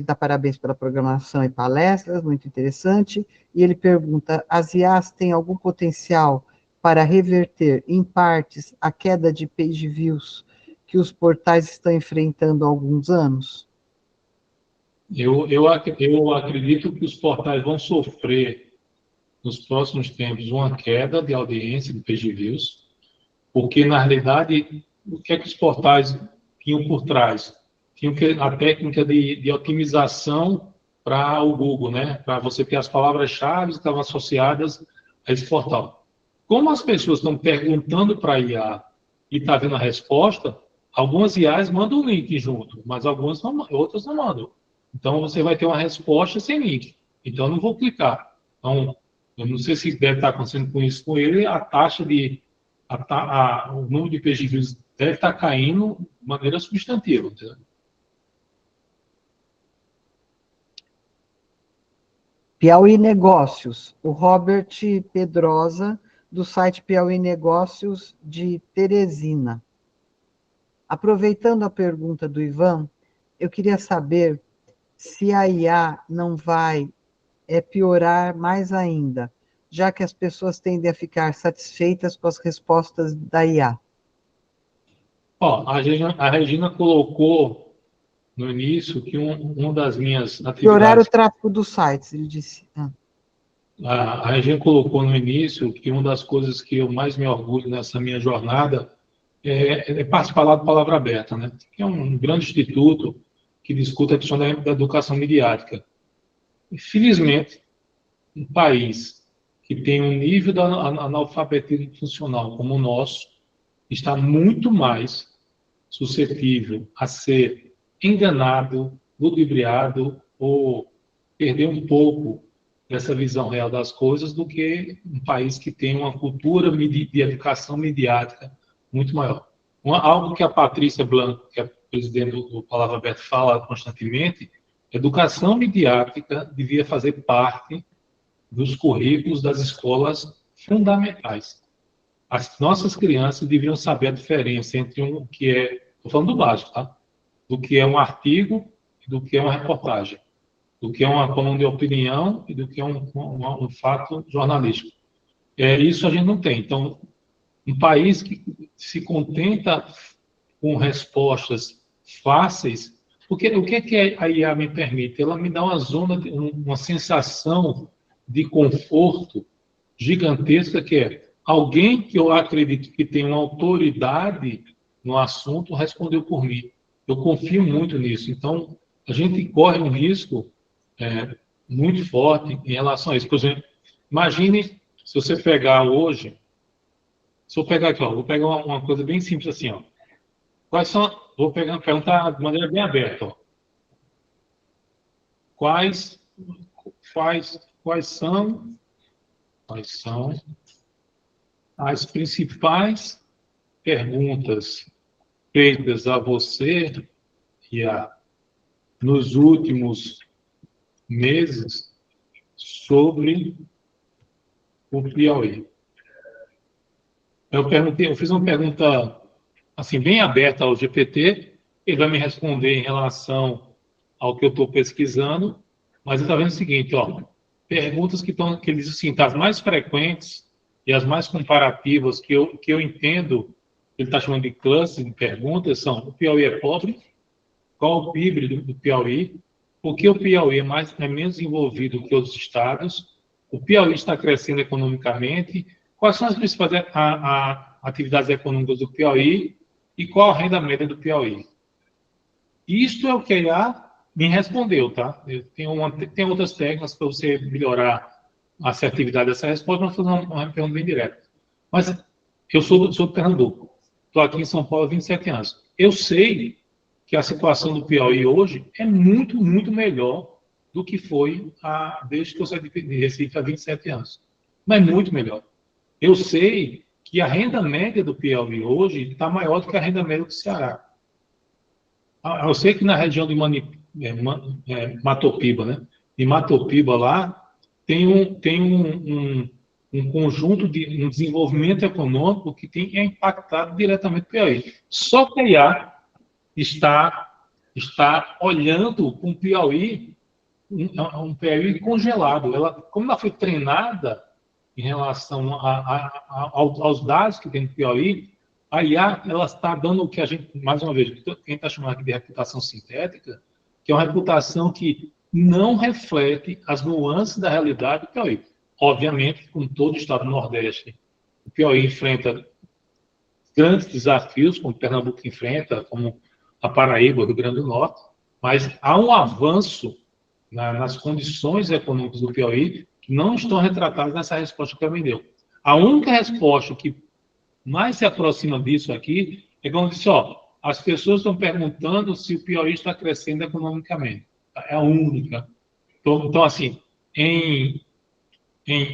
dá parabéns pela programação e palestras, muito interessante, e ele pergunta: as IAs têm algum potencial para reverter, em partes, a queda de page views que os portais estão enfrentando há alguns anos? Eu acredito que os portais vão sofrer, nos próximos tempos, uma queda de audiência, de page views, porque, na realidade, o que é que os portais tinham por trás? Tinham a técnica de otimização para o Google, né? Para você ter as palavras-chave que estavam associadas a esse portal. Como as pessoas estão perguntando para a IA e está vendo a resposta, algumas IAs mandam o link junto, mas algumas não, outras não mandam. Então, você vai ter uma resposta sem link. Então, eu não vou clicar. Então, eu não sei se deve estar acontecendo com isso com ele, a taxa de o número de PGVs deve estar caindo de maneira substantiva. Entendeu? Piauí Negócios, o Robert Pedrosa, do site Piauí Negócios de Teresina. Aproveitando a pergunta do Ivan, eu queria saber se a IA não vai piorar mais ainda, já que as pessoas tendem a ficar satisfeitas com as respostas da IA. Ó, a Regina colocou no início que uma das minhas Piorar o atividades, tráfego dos sites, ele disse. a Regina colocou no início que uma das coisas que eu mais me orgulho nessa minha jornada é participar lá do Palavra Aberta, né? Que é um grande instituto que discute a questão da educação midiática. Infelizmente, um país que tem um nível de analfabetismo funcional como o nosso está muito mais suscetível a ser enganado, ludibriado ou perder um pouco dessa visão real das coisas do que um país que tem uma cultura de educação midiática muito maior. Algo que a Patrícia Blanco, que é presidente do Palavra Aberta, fala constantemente, educação midiática devia fazer parte dos currículos das escolas fundamentais. As nossas crianças deveriam saber a diferença entre o que estou falando do básico, tá? Do que é um artigo e do que é uma reportagem, do que é uma coluna de opinião e do que é um fato jornalístico. Isso a gente não tem. Então, um país que se contenta com respostas fáceis, porque o que a IA me permite? Ela me dá uma sensação de conforto gigantesca, que é alguém que eu acredito que tem uma autoridade no assunto respondeu por mim. Eu confio muito nisso. Então, a gente corre um risco muito forte em relação a isso. Por exemplo, imagine se você pegar hoje, se eu pegar aqui, ó, vou pegar uma coisa bem simples assim, ó. Vou perguntar de maneira bem aberta, ó. Quais, quais são as principais perguntas feitas a você nos últimos meses sobre o Piauí. Eu fiz uma pergunta assim bem aberta ao GPT, ele vai me responder em relação ao que eu estou pesquisando, mas ele está vendo o seguinte, ó, perguntas que ele diz assim, tá, as mais frequentes e as mais comparativas que eu entendo, ele está chamando de clusters de perguntas, são: o Piauí é pobre? Qual o PIB do Piauí? Por que o Piauí é menos envolvido que outros estados? O Piauí está crescendo economicamente? Quais são as principais atividades econômicas do Piauí? E qual a renda média do Piauí? Isto é o que a IA me respondeu, tá? Tem outras técnicas para você melhorar a assertividade dessa resposta, mas fazer uma pergunta bem direta. Mas eu sou do Pernambuco, estou aqui em São Paulo há 27 anos. Eu sei que a situação do Piauí hoje é muito, muito melhor do que foi desde que eu saí de Recife há 27 anos. Mas muito melhor. Eu sei que a renda média do Piauí hoje está maior do que a renda média do Ceará. Eu sei que na região de Matopiba, né? Em Matopiba lá, tem um conjunto de um desenvolvimento econômico que tem impactado diretamente o Piauí. Só que a IA está olhando para um Piauí congelado. Como ela foi treinada em relação aos dados que tem no Piauí, a IA ela está dando o que a gente, mais uma vez, quem está chamando aqui de reputação sintética, que é uma reputação que não reflete as nuances da realidade do Piauí. Obviamente, como todo o estado do Nordeste, o Piauí enfrenta grandes desafios, como Pernambuco enfrenta, como a Paraíba, o Rio Grande do Norte, mas há um avanço nas condições econômicas do Piauí que não estão retratadas nessa resposta que ela me deu. A única resposta que mais se aproxima disso aqui é quando disse, ó, as pessoas estão perguntando se o Piauí está crescendo economicamente. É a única. Então assim, em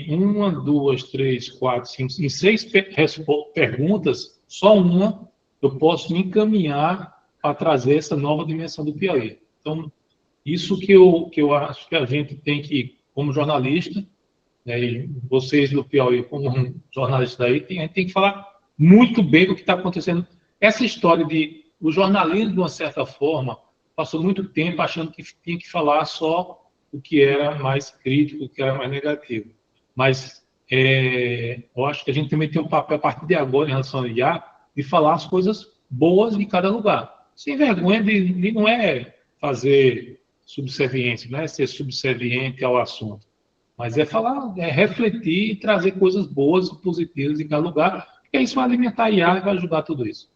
uma, duas, três, quatro, cinco, em seis perguntas, só uma eu posso me encaminhar para trazer essa nova dimensão do Piauí. Então, isso que eu acho que a gente tem que, como jornalista, né, e vocês do Piauí, como jornalistas daí, a gente tem que falar muito bem do que está acontecendo. Essa história de o jornalismo, de uma certa forma, passou muito tempo achando que tinha que falar só o que era mais crítico, o que era mais negativo. Mas eu acho que a gente também tem um papel, a partir de agora, em relação ao IA, de falar as coisas boas de cada lugar. Sem vergonha de não é fazer subserviência, não é ser subserviente ao assunto, mas é falar, é refletir e trazer coisas boas e positivas em cada lugar, porque isso vai alimentar a IA e vai ajudar tudo isso.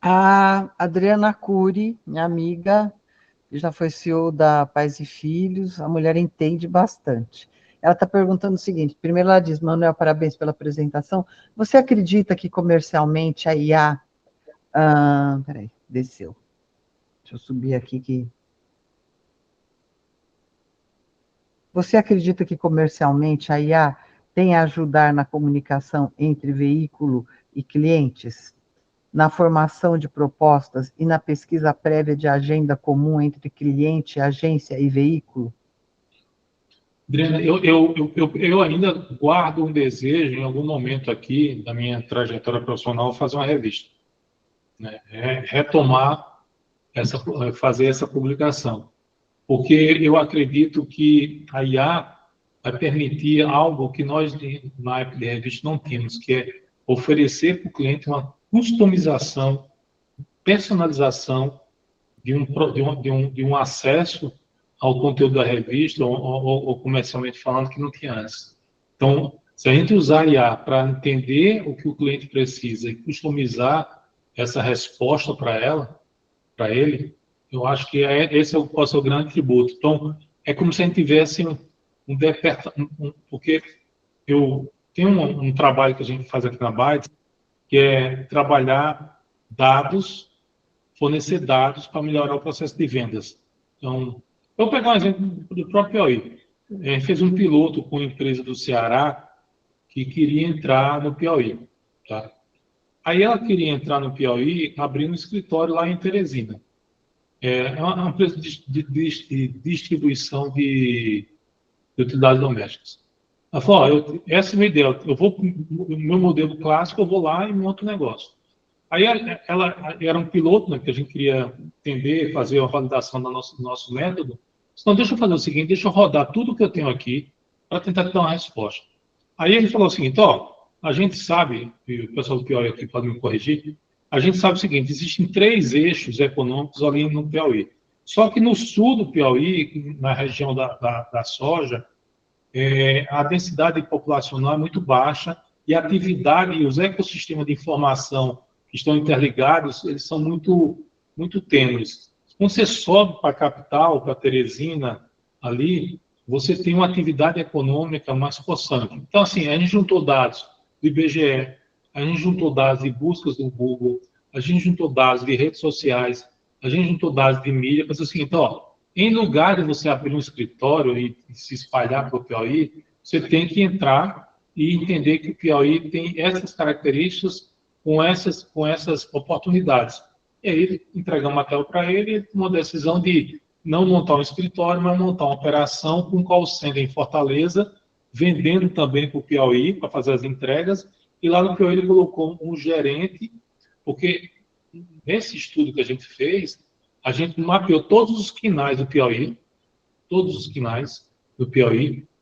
A Adriana Cury, minha amiga, já foi CEO da Pais e Filhos, a mulher entende bastante. Ela está perguntando o seguinte: primeiro ela diz, Manuel, parabéns pela apresentação. Você acredita que comercialmente a IA... peraí, desceu. Deixa eu subir aqui que... Você acredita que comercialmente a IA tem a ajudar na comunicação entre veículo e clientes? Na formação de propostas e na pesquisa prévia de agenda comum entre cliente, agência e veículo? Adriana, eu ainda guardo um desejo, em algum momento aqui da minha trajetória profissional, fazer uma revista, né? Retomar, fazer essa publicação. Porque eu acredito que a IA vai permitir algo que nós, na época de revista, não tínhamos, que é oferecer para o cliente uma customização, personalização de um acesso ao conteúdo da revista, ou comercialmente falando, que não tinha antes. Então, se a gente usar IA para entender o que o cliente precisa e customizar essa resposta para ele, eu acho que esse pode ser o grande tributo. Então, é como se a gente tivesse porque eu tenho um trabalho que a gente faz aqui na Bytes, que é trabalhar dados, fornecer dados para melhorar o processo de vendas. Então, vou pegar um exemplo do próprio Piauí. A gente fez um piloto com uma empresa do Ceará que queria entrar no Piauí. Tá? Aí ela queria entrar no Piauí abrindo um escritório lá em Teresina. É uma empresa de distribuição de utilidades domésticas. Ela falou, essa é a minha ideia, o meu modelo clássico, eu vou lá e monto o negócio. Aí ela era um piloto, né, que a gente queria entender, fazer a validação do nosso método. Então, deixa eu fazer o seguinte, deixa eu rodar tudo que eu tenho aqui para tentar te dar uma resposta. Aí ele falou o seguinte, ó, a gente sabe, e o pessoal do Piauí aqui pode me corrigir, a gente sabe o seguinte, existem 3 eixos econômicos ali no Piauí. Só que no sul do Piauí, na região da soja, a densidade populacional é muito baixa e a atividade e os ecossistemas de informação que estão interligados, eles são muito tênues. Quando você sobe para a capital, para Teresina, ali, você tem uma atividade econômica mais possante. Então, assim, a gente juntou dados do IBGE, a gente juntou dados de buscas do Google, a gente juntou dados de redes sociais, a gente juntou dados de mídia, mas assim, então, ó, em lugar de você abrir um escritório e se espalhar para o Piauí, você tem que entrar e entender que o Piauí tem essas características com essas oportunidades. E aí, entregamos a tela para ele e ele tomou a decisão de não montar um escritório, mas montar uma operação com call center em Fortaleza, vendendo também para o Piauí, para fazer as entregas, e lá no Piauí ele colocou um gerente, porque nesse estudo que a gente fez, a gente mapeou todos os quinais do Piauí,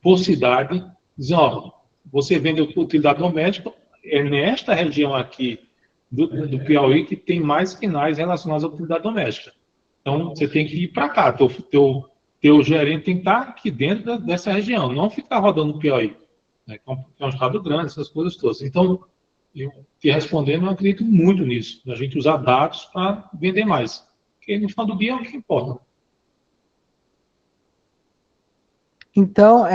por cidade, dizendo, ó, você vende utilidade doméstica, é nesta região aqui do Piauí que tem mais quinais relacionados à utilidade doméstica. Então, você tem que ir para cá, teu gerente tem que estar aqui dentro dessa região, não ficar rodando no Piauí, né, que é um estado grande, essas coisas todas. Então, eu te respondendo, eu acredito muito nisso, a gente usar dados para vender mais. Porque no final do dia é o que importa. Então,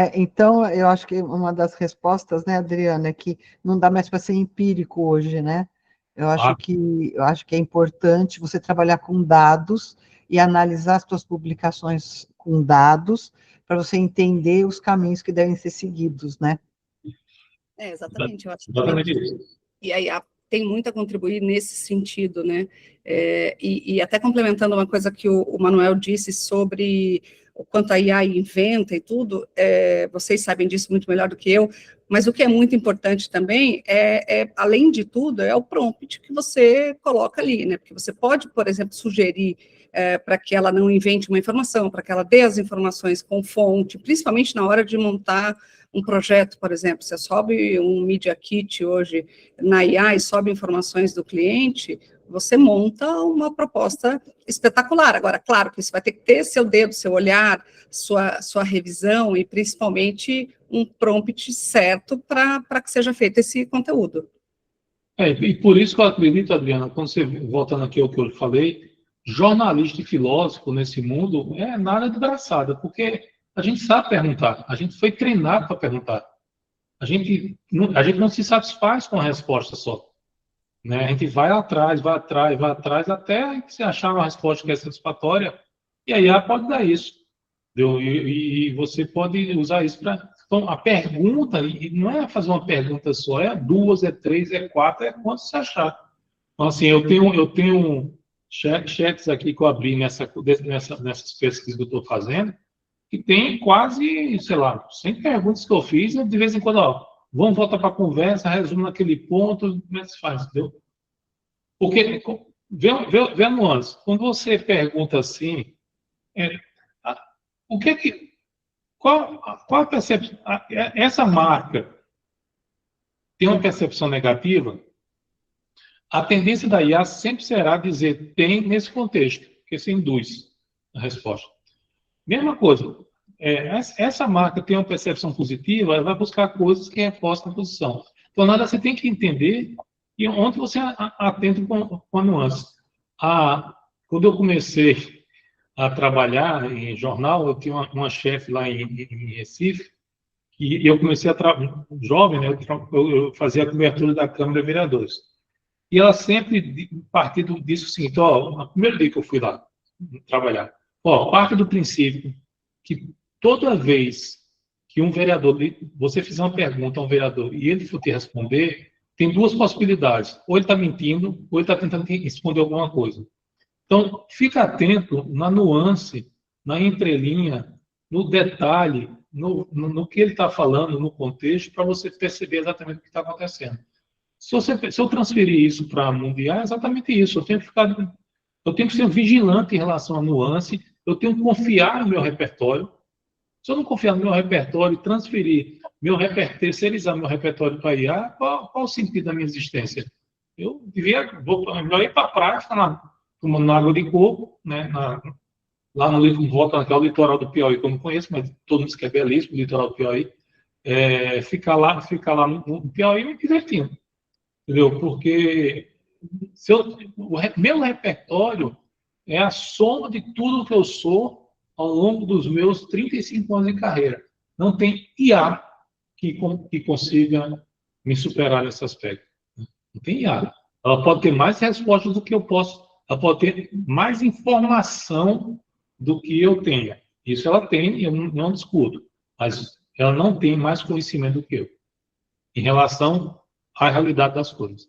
eu acho que uma das respostas, né, Adriana, é que não dá mais para ser empírico hoje, né? Eu acho que é importante você trabalhar com dados e analisar as suas publicações com dados para você entender os caminhos que devem ser seguidos, né? Exatamente, eu acho também que... E aí tem muito a contribuir nesse sentido, né? E até complementando uma coisa que o Manuel disse sobre o quanto a IA inventa e tudo, vocês sabem disso muito melhor do que eu, mas o que é muito importante também além de tudo, é o prompt que você coloca ali, né? Porque você pode, por exemplo, sugerir para que ela não invente uma informação, para que ela dê as informações com fonte, principalmente na hora de montar um projeto, por exemplo, você sobe um Media Kit hoje na IA e sobe informações do cliente, você monta uma proposta espetacular. Agora, claro que você vai ter que ter seu dedo, seu olhar, sua revisão e, principalmente, um prompt certo para que seja feito esse conteúdo. E por isso que eu acredito, Adriana, quando você, voltando aqui ao que eu falei, jornalista e filósofo nesse mundo é nada de braçada, porque a gente sabe perguntar, a gente foi treinado para perguntar. A gente não se satisfaz com a resposta só. Né? A gente vai atrás, até você achar uma resposta que é satisfatória, e a IA pode dar isso. E você pode usar isso para... Então, a pergunta, e não é fazer uma pergunta só, é 2, é 3, é 4, é quanto você achar. Então, assim, eu tenho chats aqui que eu abri nessas pesquisas que eu estou fazendo, que tem quase, sei lá, 100 perguntas que eu fiz, e de vez em quando, ó, vamos voltar para a conversa, resumo naquele ponto, como é que se faz, entendeu? Porque, vê a nuance, quando você pergunta assim, o que é que, qual a percepção, essa marca tem uma percepção negativa, a tendência da IA sempre será dizer tem nesse contexto, porque você induz a resposta. Mesma coisa, essa marca tem uma percepção positiva, ela vai buscar coisas que reforçam a posição. Então, nada, você tem que entender e onde você atenta com a nuance. Quando eu comecei a trabalhar em jornal, eu tinha uma chefe lá em Recife, e eu comecei jovem, né, eu fazia a cobertura da Câmara de Vereadores. E ela sempre partia disso assim, então, no primeiro dia que eu fui lá trabalhar, parte do princípio que toda vez que um vereador, você fizer uma pergunta a um vereador e ele for te responder, tem 2 possibilidades. Ou ele está mentindo, ou ele está tentando responder alguma coisa. Então, fica atento na nuance, na entrelinha, no detalhe, no que ele está falando, no contexto, para você perceber exatamente o que está acontecendo. Se eu transferir isso para mundial, é exatamente isso. Eu tenho que ser vigilante em relação à nuance, eu tenho que confiar no meu repertório. Se eu não confiar no meu repertório e transferir terceirizar meu repertório para IA, qual o sentido da minha existência? Eu vou melhor ir para a praia, ficar tomando água de coco, né, lá no volta naquele litoral do Piauí, que eu não conheço, mas todo mundo diz que é belíssimo, o litoral do Piauí, ficar lá no Piauí me divertindo, entendeu? Porque meu repertório é a soma de tudo que eu sou ao longo dos meus 35 anos de carreira. Não tem IA que consiga me superar nesse aspecto. Não tem IA. Ela pode ter mais respostas do que eu posso, ela pode ter mais informação do que eu tenha. Isso ela tem, e eu não discuto. Mas ela não tem mais conhecimento do que eu, em relação à realidade das coisas.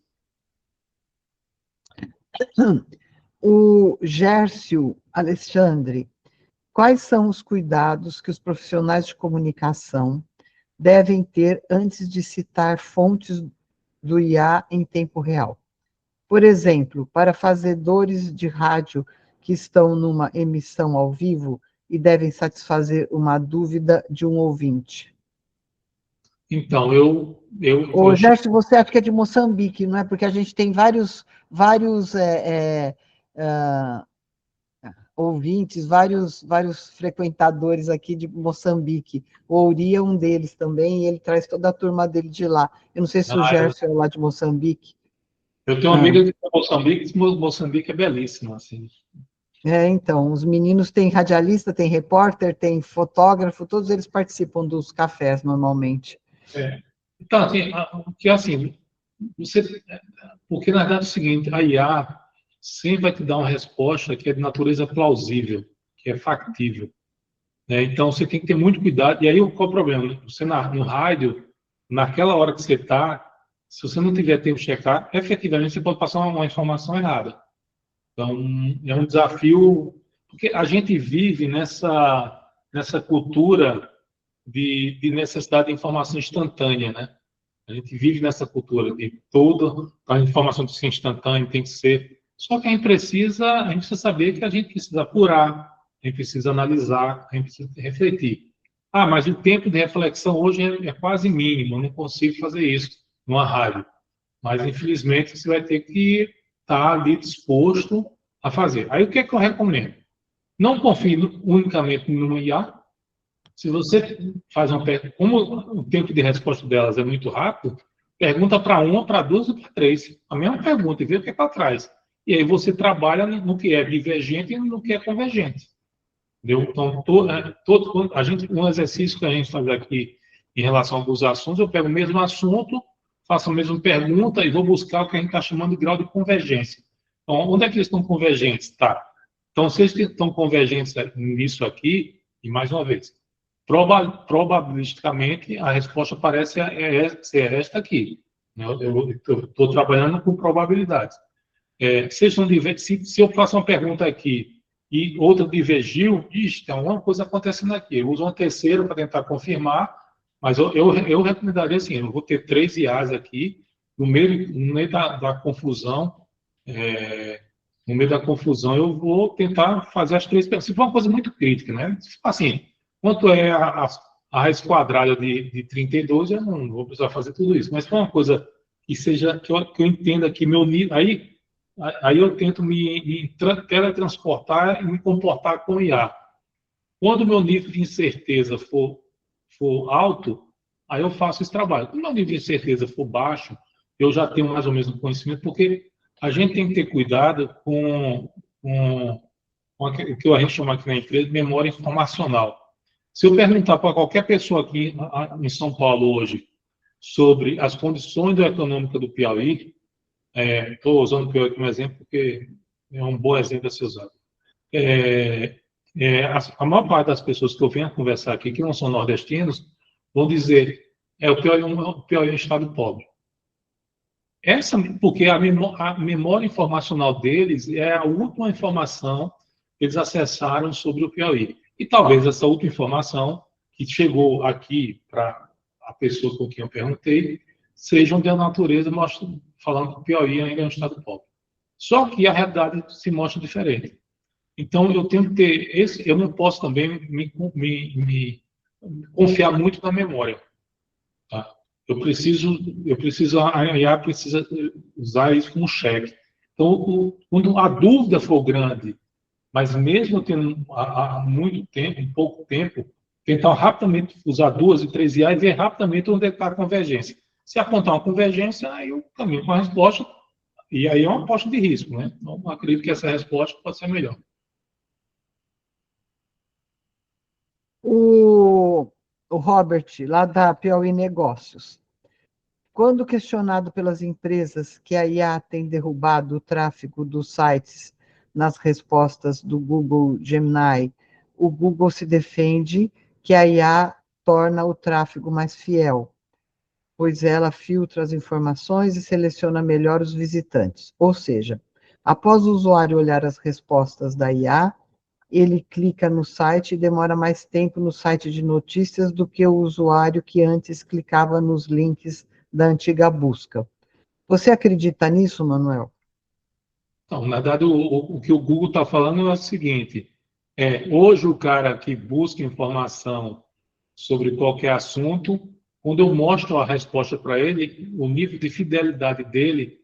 O Gércio Alexandre, quais são os cuidados que os profissionais de comunicação devem ter antes de citar fontes do IA em tempo real? Por exemplo, para fazedores de rádio que estão numa emissão ao vivo e devem satisfazer uma dúvida de um ouvinte. Então, Ô, Gerson, você acha que é de Moçambique, não é? Porque a gente tem vários ouvintes, vários frequentadores aqui de Moçambique. O Ouri é um deles também, e ele traz toda a turma dele de lá. Eu não sei se o Gerson é lá de Moçambique. Eu tenho uma amiga de Moçambique, Moçambique é belíssimo, assim. Então, os meninos têm radialista, tem repórter, tem fotógrafo, todos eles participam dos cafés, normalmente. Então, assim, porque na verdade é o seguinte, a IA sempre vai te dar uma resposta que é de natureza plausível, que é factível, né? Então, você tem que ter muito cuidado. E aí, qual o problema? Você no rádio, naquela hora que você está, se você não tiver tempo de checar, efetivamente você pode passar uma informação errada. Então, é um desafio, porque a gente vive nessa cultura de necessidade de informação instantânea, né? A gente vive nessa cultura de toda a informação tem que ser instantânea, tem que ser. Só que a gente precisa saber que a gente precisa apurar, a gente precisa analisar, a gente precisa refletir. Mas o tempo de reflexão hoje é quase mínimo, eu não consigo fazer isso numa rádio. Mas, infelizmente, você vai ter que estar ali disposto a fazer. Aí, o que é que eu recomendo? Não confie unicamente no IA. Se você faz uma pergunta, como o tempo de resposta delas é muito rápido, pergunta para uma, para duas e para três. A mesma pergunta e vê o que é para trás. E aí você trabalha no que é divergente e no que é convergente. Entendeu? Então, um exercício que a gente faz aqui em relação aos assuntos, eu pego o mesmo assunto, faço a mesma pergunta e vou buscar o que a gente está chamando de grau de convergência. Então, onde é que eles estão convergentes? Tá. Então, se eles estão convergentes nisso aqui, e mais uma vez, probabilisticamente, a resposta parece ser esta aqui. Eu estou trabalhando com probabilidades. Se eu faço uma pergunta aqui e outra divergiu, tem alguma coisa acontecendo aqui. Eu uso uma terceira para tentar confirmar, mas eu recomendaria assim, eu vou ter 3 IAs aqui, no meio da confusão, eu vou tentar fazer as 3 perguntas. Se for uma coisa muito crítica, né? Assim, quanto é a raiz quadrada de 32, eu não vou precisar fazer tudo isso. Mas se for uma coisa que seja, que eu entenda que meu nível. Aí eu tento me teletransportar e me comportar com IA. Quando o meu nível de incerteza for alto, aí eu faço esse trabalho. Quando o meu nível de incerteza for baixo, eu já tenho mais ou menos o conhecimento, porque a gente tem que ter cuidado com o que a gente chama aqui na empresa de memória informacional. Se eu perguntar para qualquer pessoa aqui em São Paulo hoje sobre as condições econômicas do Piauí, estou usando o Piauí como exemplo porque é um bom exemplo a ser usado. A maior parte das pessoas que eu venho a conversar aqui, que não são nordestinos, vão dizer o Piauí é um estado pobre. Porque a memória informacional deles é a última informação que eles acessaram sobre o Piauí. E talvez essa última informação que chegou aqui para a pessoa com quem eu perguntei sejam de natureza falando que o Piauí ainda é um estado pobre. Só que a realidade se mostra diferente. Então, eu tenho que ter eu não posso também me confiar muito na memória. Tá? A IA precisa usar isso como cheque. Então, quando a dúvida for grande, mas mesmo tendo há muito tempo, em pouco tempo, tentar rapidamente usar 2 e 3 IA e ver rapidamente onde está a convergência. Se apontar uma convergência, aí eu caminho com a resposta, e aí é uma aposta de risco, né? Então, acredito que essa resposta pode ser melhor. O Robert, lá da Piauí Negócios, quando questionado pelas empresas que a IA tem derrubado o tráfego dos sites nas respostas do Google Gemini, o Google se defende que a IA torna o tráfego mais fiel, pois ela filtra as informações e seleciona melhor os visitantes. Ou seja, após o usuário olhar as respostas da IA, ele clica no site e demora mais tempo no site de notícias do que o usuário que antes clicava nos links da antiga busca. Você acredita nisso, Manuel? Então, na verdade, o que o Google está falando é o seguinte: hoje o cara que busca informação sobre qualquer assunto, quando eu mostro a resposta para ele, o nível de fidelidade dele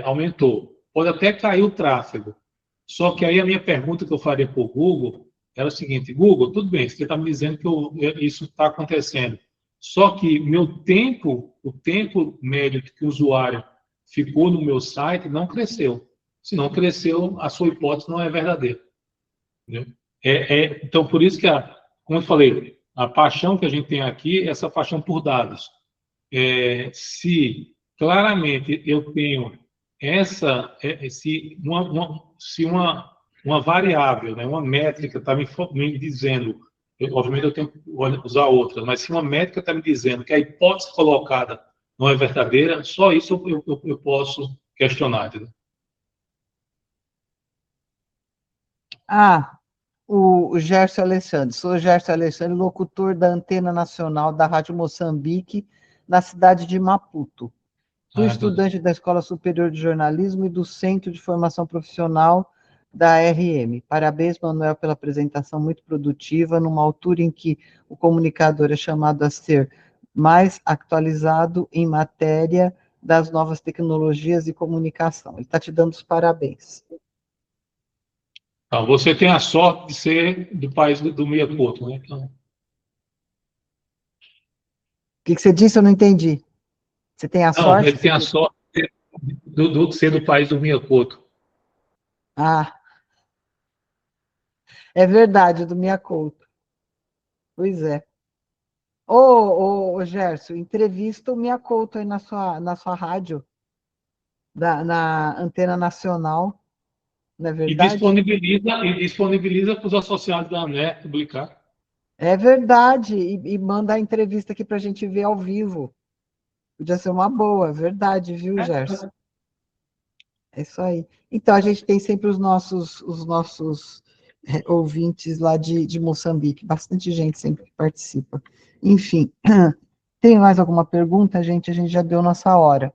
aumentou. Pode até cair o tráfego. Só que aí a minha pergunta que eu faria para o Google era o seguinte: Google, tudo bem, você está me dizendo que isso está acontecendo. Só que o tempo médio que o usuário ficou no meu site não cresceu. Se não cresceu, a sua hipótese não é verdadeira. Entendeu? Então, por isso que, como eu falei, a paixão que a gente tem aqui é essa paixão por dados. Se claramente eu tenho se uma variável, né, uma métrica está me dizendo, obviamente eu tenho que usar outra, mas se uma métrica está me dizendo que a hipótese colocada não é verdadeira, só isso eu posso questionar. Entendeu? O Gerson Alexandre. Sou Gerson Alexandre, locutor da Antena Nacional da Rádio Moçambique, na cidade de Maputo. Fui estudante da Escola Superior de Jornalismo e do Centro de Formação Profissional da RM. Parabéns, Manuel, pela apresentação muito produtiva, numa altura em que o comunicador é chamado a ser mais atualizado em matéria das novas tecnologias de comunicação. Ele está te dando os parabéns. Então, você tem a sorte de ser do país do Miyamoto, né? Então... O que você disse? Eu não entendi. Você tem a sorte? Não, ele tem a sorte de ser do país do Miyamoto. É verdade, do Miyamoto. Pois é. Ô, Gerson, entrevista o Miyamoto aí na sua rádio, na Antena Nacional, não é verdade? E disponibiliza para os associados da ANER publicar. É verdade, e manda a entrevista aqui para a gente ver ao vivo. Podia ser uma boa, é verdade, viu, Gerson? É isso aí. Então, a gente tem sempre os nossos ouvintes lá de Moçambique, bastante gente sempre que participa. Enfim, tem mais alguma pergunta, gente? A gente já deu nossa hora.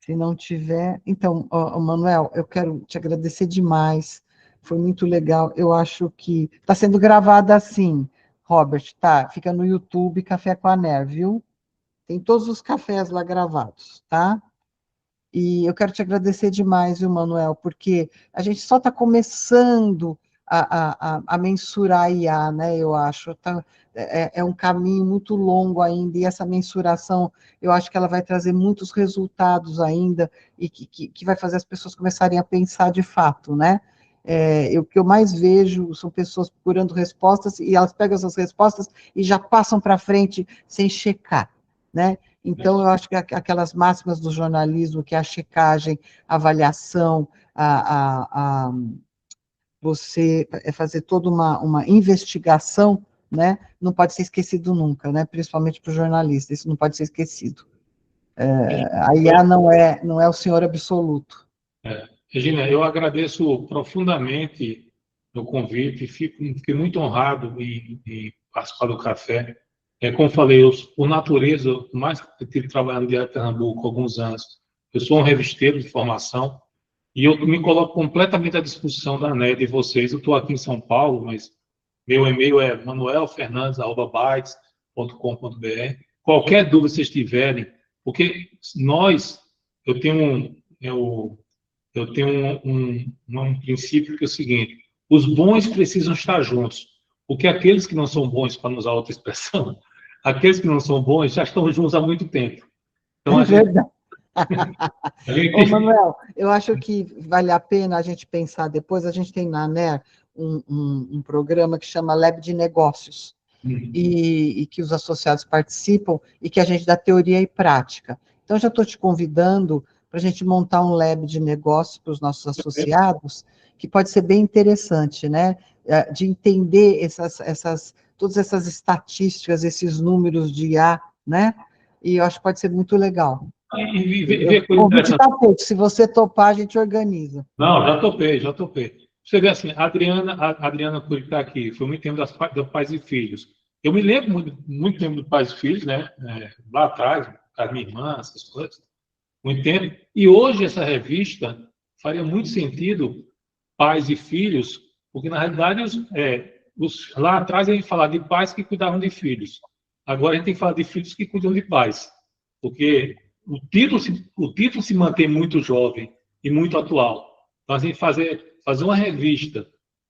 Se não tiver... Então, Manuel, eu quero te agradecer demais, foi muito legal. Eu acho que está sendo gravada assim, Robert, tá? Fica no YouTube, Café com a Ner, viu? Tem todos os cafés lá gravados, tá? E eu quero te agradecer demais, viu, Manuel, porque a gente só está começando a mensurar a IA, né, eu acho. É um caminho muito longo ainda, e essa mensuração, eu acho que ela vai trazer muitos resultados ainda, e que vai fazer as pessoas começarem a pensar de fato, né? O que eu mais vejo são pessoas procurando respostas, e elas pegam essas respostas e já passam para frente sem checar, né? Então, eu acho que aquelas máximas do jornalismo, que é a checagem, a avaliação, você fazer toda uma investigação, né, não pode ser esquecido nunca, né, principalmente para o jornalista, isso não pode ser esquecido. A IA não é o senhor absoluto. Regina, eu agradeço profundamente o convite, fiquei muito honrado em participar do café. Como falei, por natureza, por mais que eu tive trabalhando direto em Pernambuco há alguns anos, eu sou um revisteiro de formação e eu me coloco completamente à disposição da NED e vocês. Eu estou aqui em São Paulo, mas meu e-mail é manuelfernandes@bytes.com.br. Qualquer dúvida que vocês tiverem, porque eu tenho um princípio que é o seguinte: os bons precisam estar juntos, porque aqueles que não são bons, para não usar outra expressão, aqueles que não são bons já estão juntos há muito tempo. Então, Verdade. Ô, Manuel, eu acho que vale a pena a gente pensar depois. A gente tem na ANER um programa que chama Lab de Negócios, e que os associados participam, e que a gente dá teoria e prática. Então, já estou te convidando para a gente montar um lab de negócios para os nossos associados, que pode ser bem interessante, né? De entender todas essas estatísticas, esses números de IA, né? E eu acho que pode ser muito legal. O convite está feito. Se você topar, a gente organiza. Não, já topei. Você vê assim, a Adriana que está aqui, foi muito tempo do Pais e Filhos. Eu me lembro muito tempo do Pais e Filhos, né? Lá atrás, com a minha irmã, essas coisas, muito tempo. E hoje essa revista faria muito sentido, Pais e Filhos, porque na realidade lá atrás a gente falava de pais que cuidavam de filhos. Agora a gente tem que falar de filhos que cuidam de pais, porque o título se mantém muito jovem e muito atual. Então, a gente fazer uma revista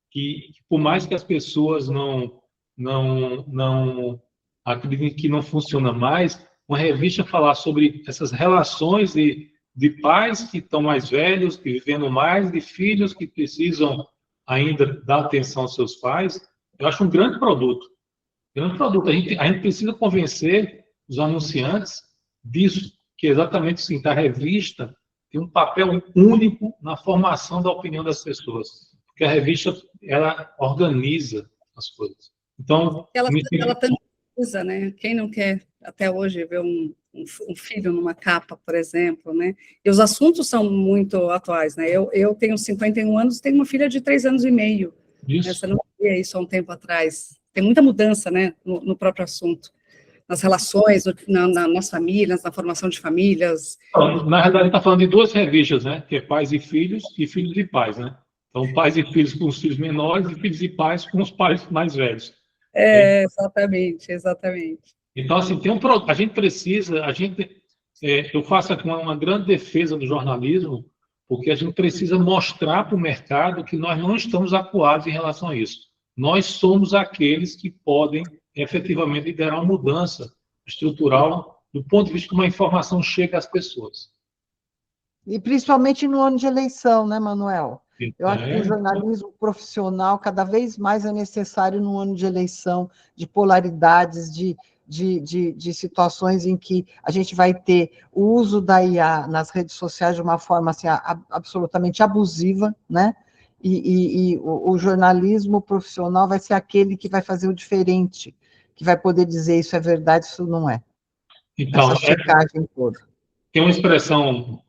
que, por mais que as pessoas não acreditem que não funciona mais, uma revista falar sobre essas relações de pais que estão mais velhos, que vivendo mais, de filhos que precisam ainda dar atenção aos seus pais, eu acho um grande produto. A gente precisa convencer os anunciantes disso, que é exatamente assim, a revista tem um papel único na formação da opinião das pessoas, porque a revista, ela organiza as coisas. Então, ela também usa, né? Quem não quer, até hoje, ver um filho numa capa, por exemplo, né? E os assuntos são muito atuais, né? Eu tenho 51 anos, tenho uma filha de 3 anos e meio. Isso. Você não via isso há um tempo atrás. Tem muita mudança, né, no próprio assunto, nas relações, nas famílias, na formação de famílias. Na verdade, a gente está falando de duas revistas, né? Que é Pais e Filhos de Pais, né? Então, Pais e Filhos com os filhos menores e Filhos e Pais com os pais mais velhos. Exatamente. Então, assim, a gente precisa, eu faço aqui uma grande defesa do jornalismo, porque a gente precisa mostrar para o mercado que nós não estamos acuados em relação a isso. Nós somos aqueles que podem efetivamente liderar uma mudança estrutural do ponto de vista de como a informação chega às pessoas. E principalmente no ano de eleição, né, Manuel? Eu acho que o jornalismo profissional cada vez mais é necessário no ano de eleição, de polaridades, de situações em que a gente vai ter o uso da IA nas redes sociais de uma forma assim, absolutamente abusiva, né? E o jornalismo profissional vai ser aquele que vai fazer o diferente, que vai poder dizer isso é verdade, isso não é. Então, essa checagem toda. Tem uma expressão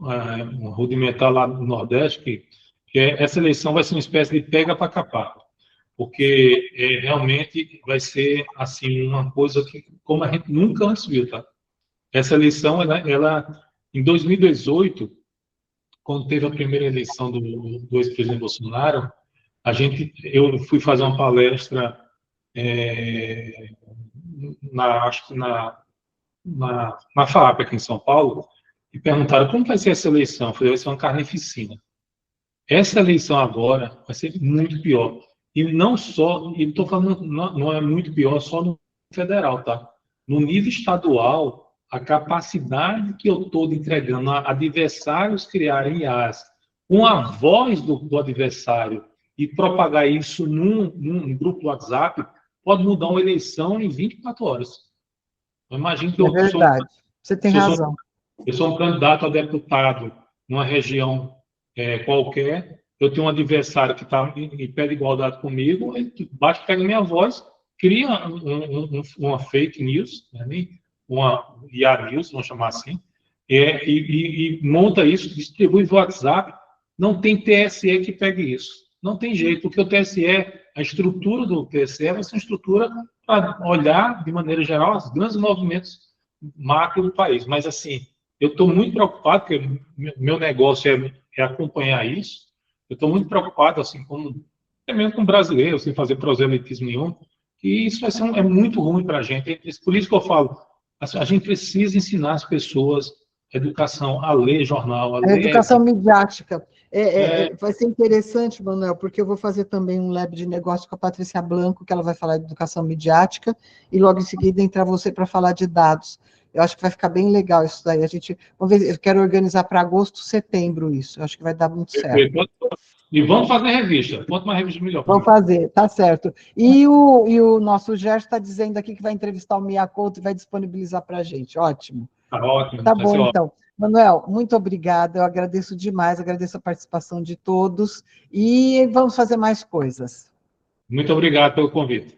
rudimentar lá no Nordeste que essa eleição vai ser uma espécie de pega para capar, porque realmente vai ser assim uma coisa que, como a gente nunca antes viu, tá? Essa eleição, ela em 2018, quando teve a primeira eleição do ex-presidente Bolsonaro, eu fui fazer uma palestra acho que na FAAP aqui em São Paulo, e perguntaram como vai ser essa eleição. Eu falei, vai ser uma carnificina. Essa eleição agora vai ser muito pior. E não só, e estou falando, não é muito pior só no federal, tá? No nível estadual, a capacidade que eu estou entregando a adversários criarem IAs com a voz do adversário e propagar isso num grupo do WhatsApp pode mudar uma eleição em 24 horas. Eu imagino que verdade. Você tem razão. Eu sou um candidato a deputado numa região qualquer, eu tenho um adversário que está em pé de igualdade comigo, ele basta pegar minha voz, cria uma fake news, uma IA news, vamos chamar assim, e monta isso, distribui via WhatsApp. Não tem TSE que pegue isso. Não tem jeito, porque o TSE, a estrutura do TSE vai ser uma estrutura para olhar, de maneira geral, os grandes movimentos macro do país. Mas, assim, eu estou muito preocupado, porque meu negócio é acompanhar isso. Eu estou muito preocupado, assim, até mesmo com brasileiro, sem fazer proselitismo nenhum, que isso vai ser é muito ruim para a gente. Por isso que eu falo, a gente precisa ensinar as pessoas educação, a ler jornal, a ler... Educação midiática. Vai ser interessante, Manuel, porque eu vou fazer também um lab de negócio com a Patrícia Blanco, que ela vai falar de educação midiática, e logo em seguida entrar você para falar de dados. Eu acho que vai ficar bem legal isso daí. Vamos ver, eu quero organizar para agosto, setembro isso. Eu acho que vai dar muito certo. E vamos fazer revista. Quanto mais revista, melhor. Vamos fazer, tá certo. E o nosso Gerson está dizendo aqui que vai entrevistar o Mia Couto e vai disponibilizar para a gente. Ótimo. Tá ótimo. Tá bom, então. Manuel, muito obrigada, eu agradeço demais, agradeço a participação de todos, e vamos fazer mais coisas. Muito obrigado pelo convite.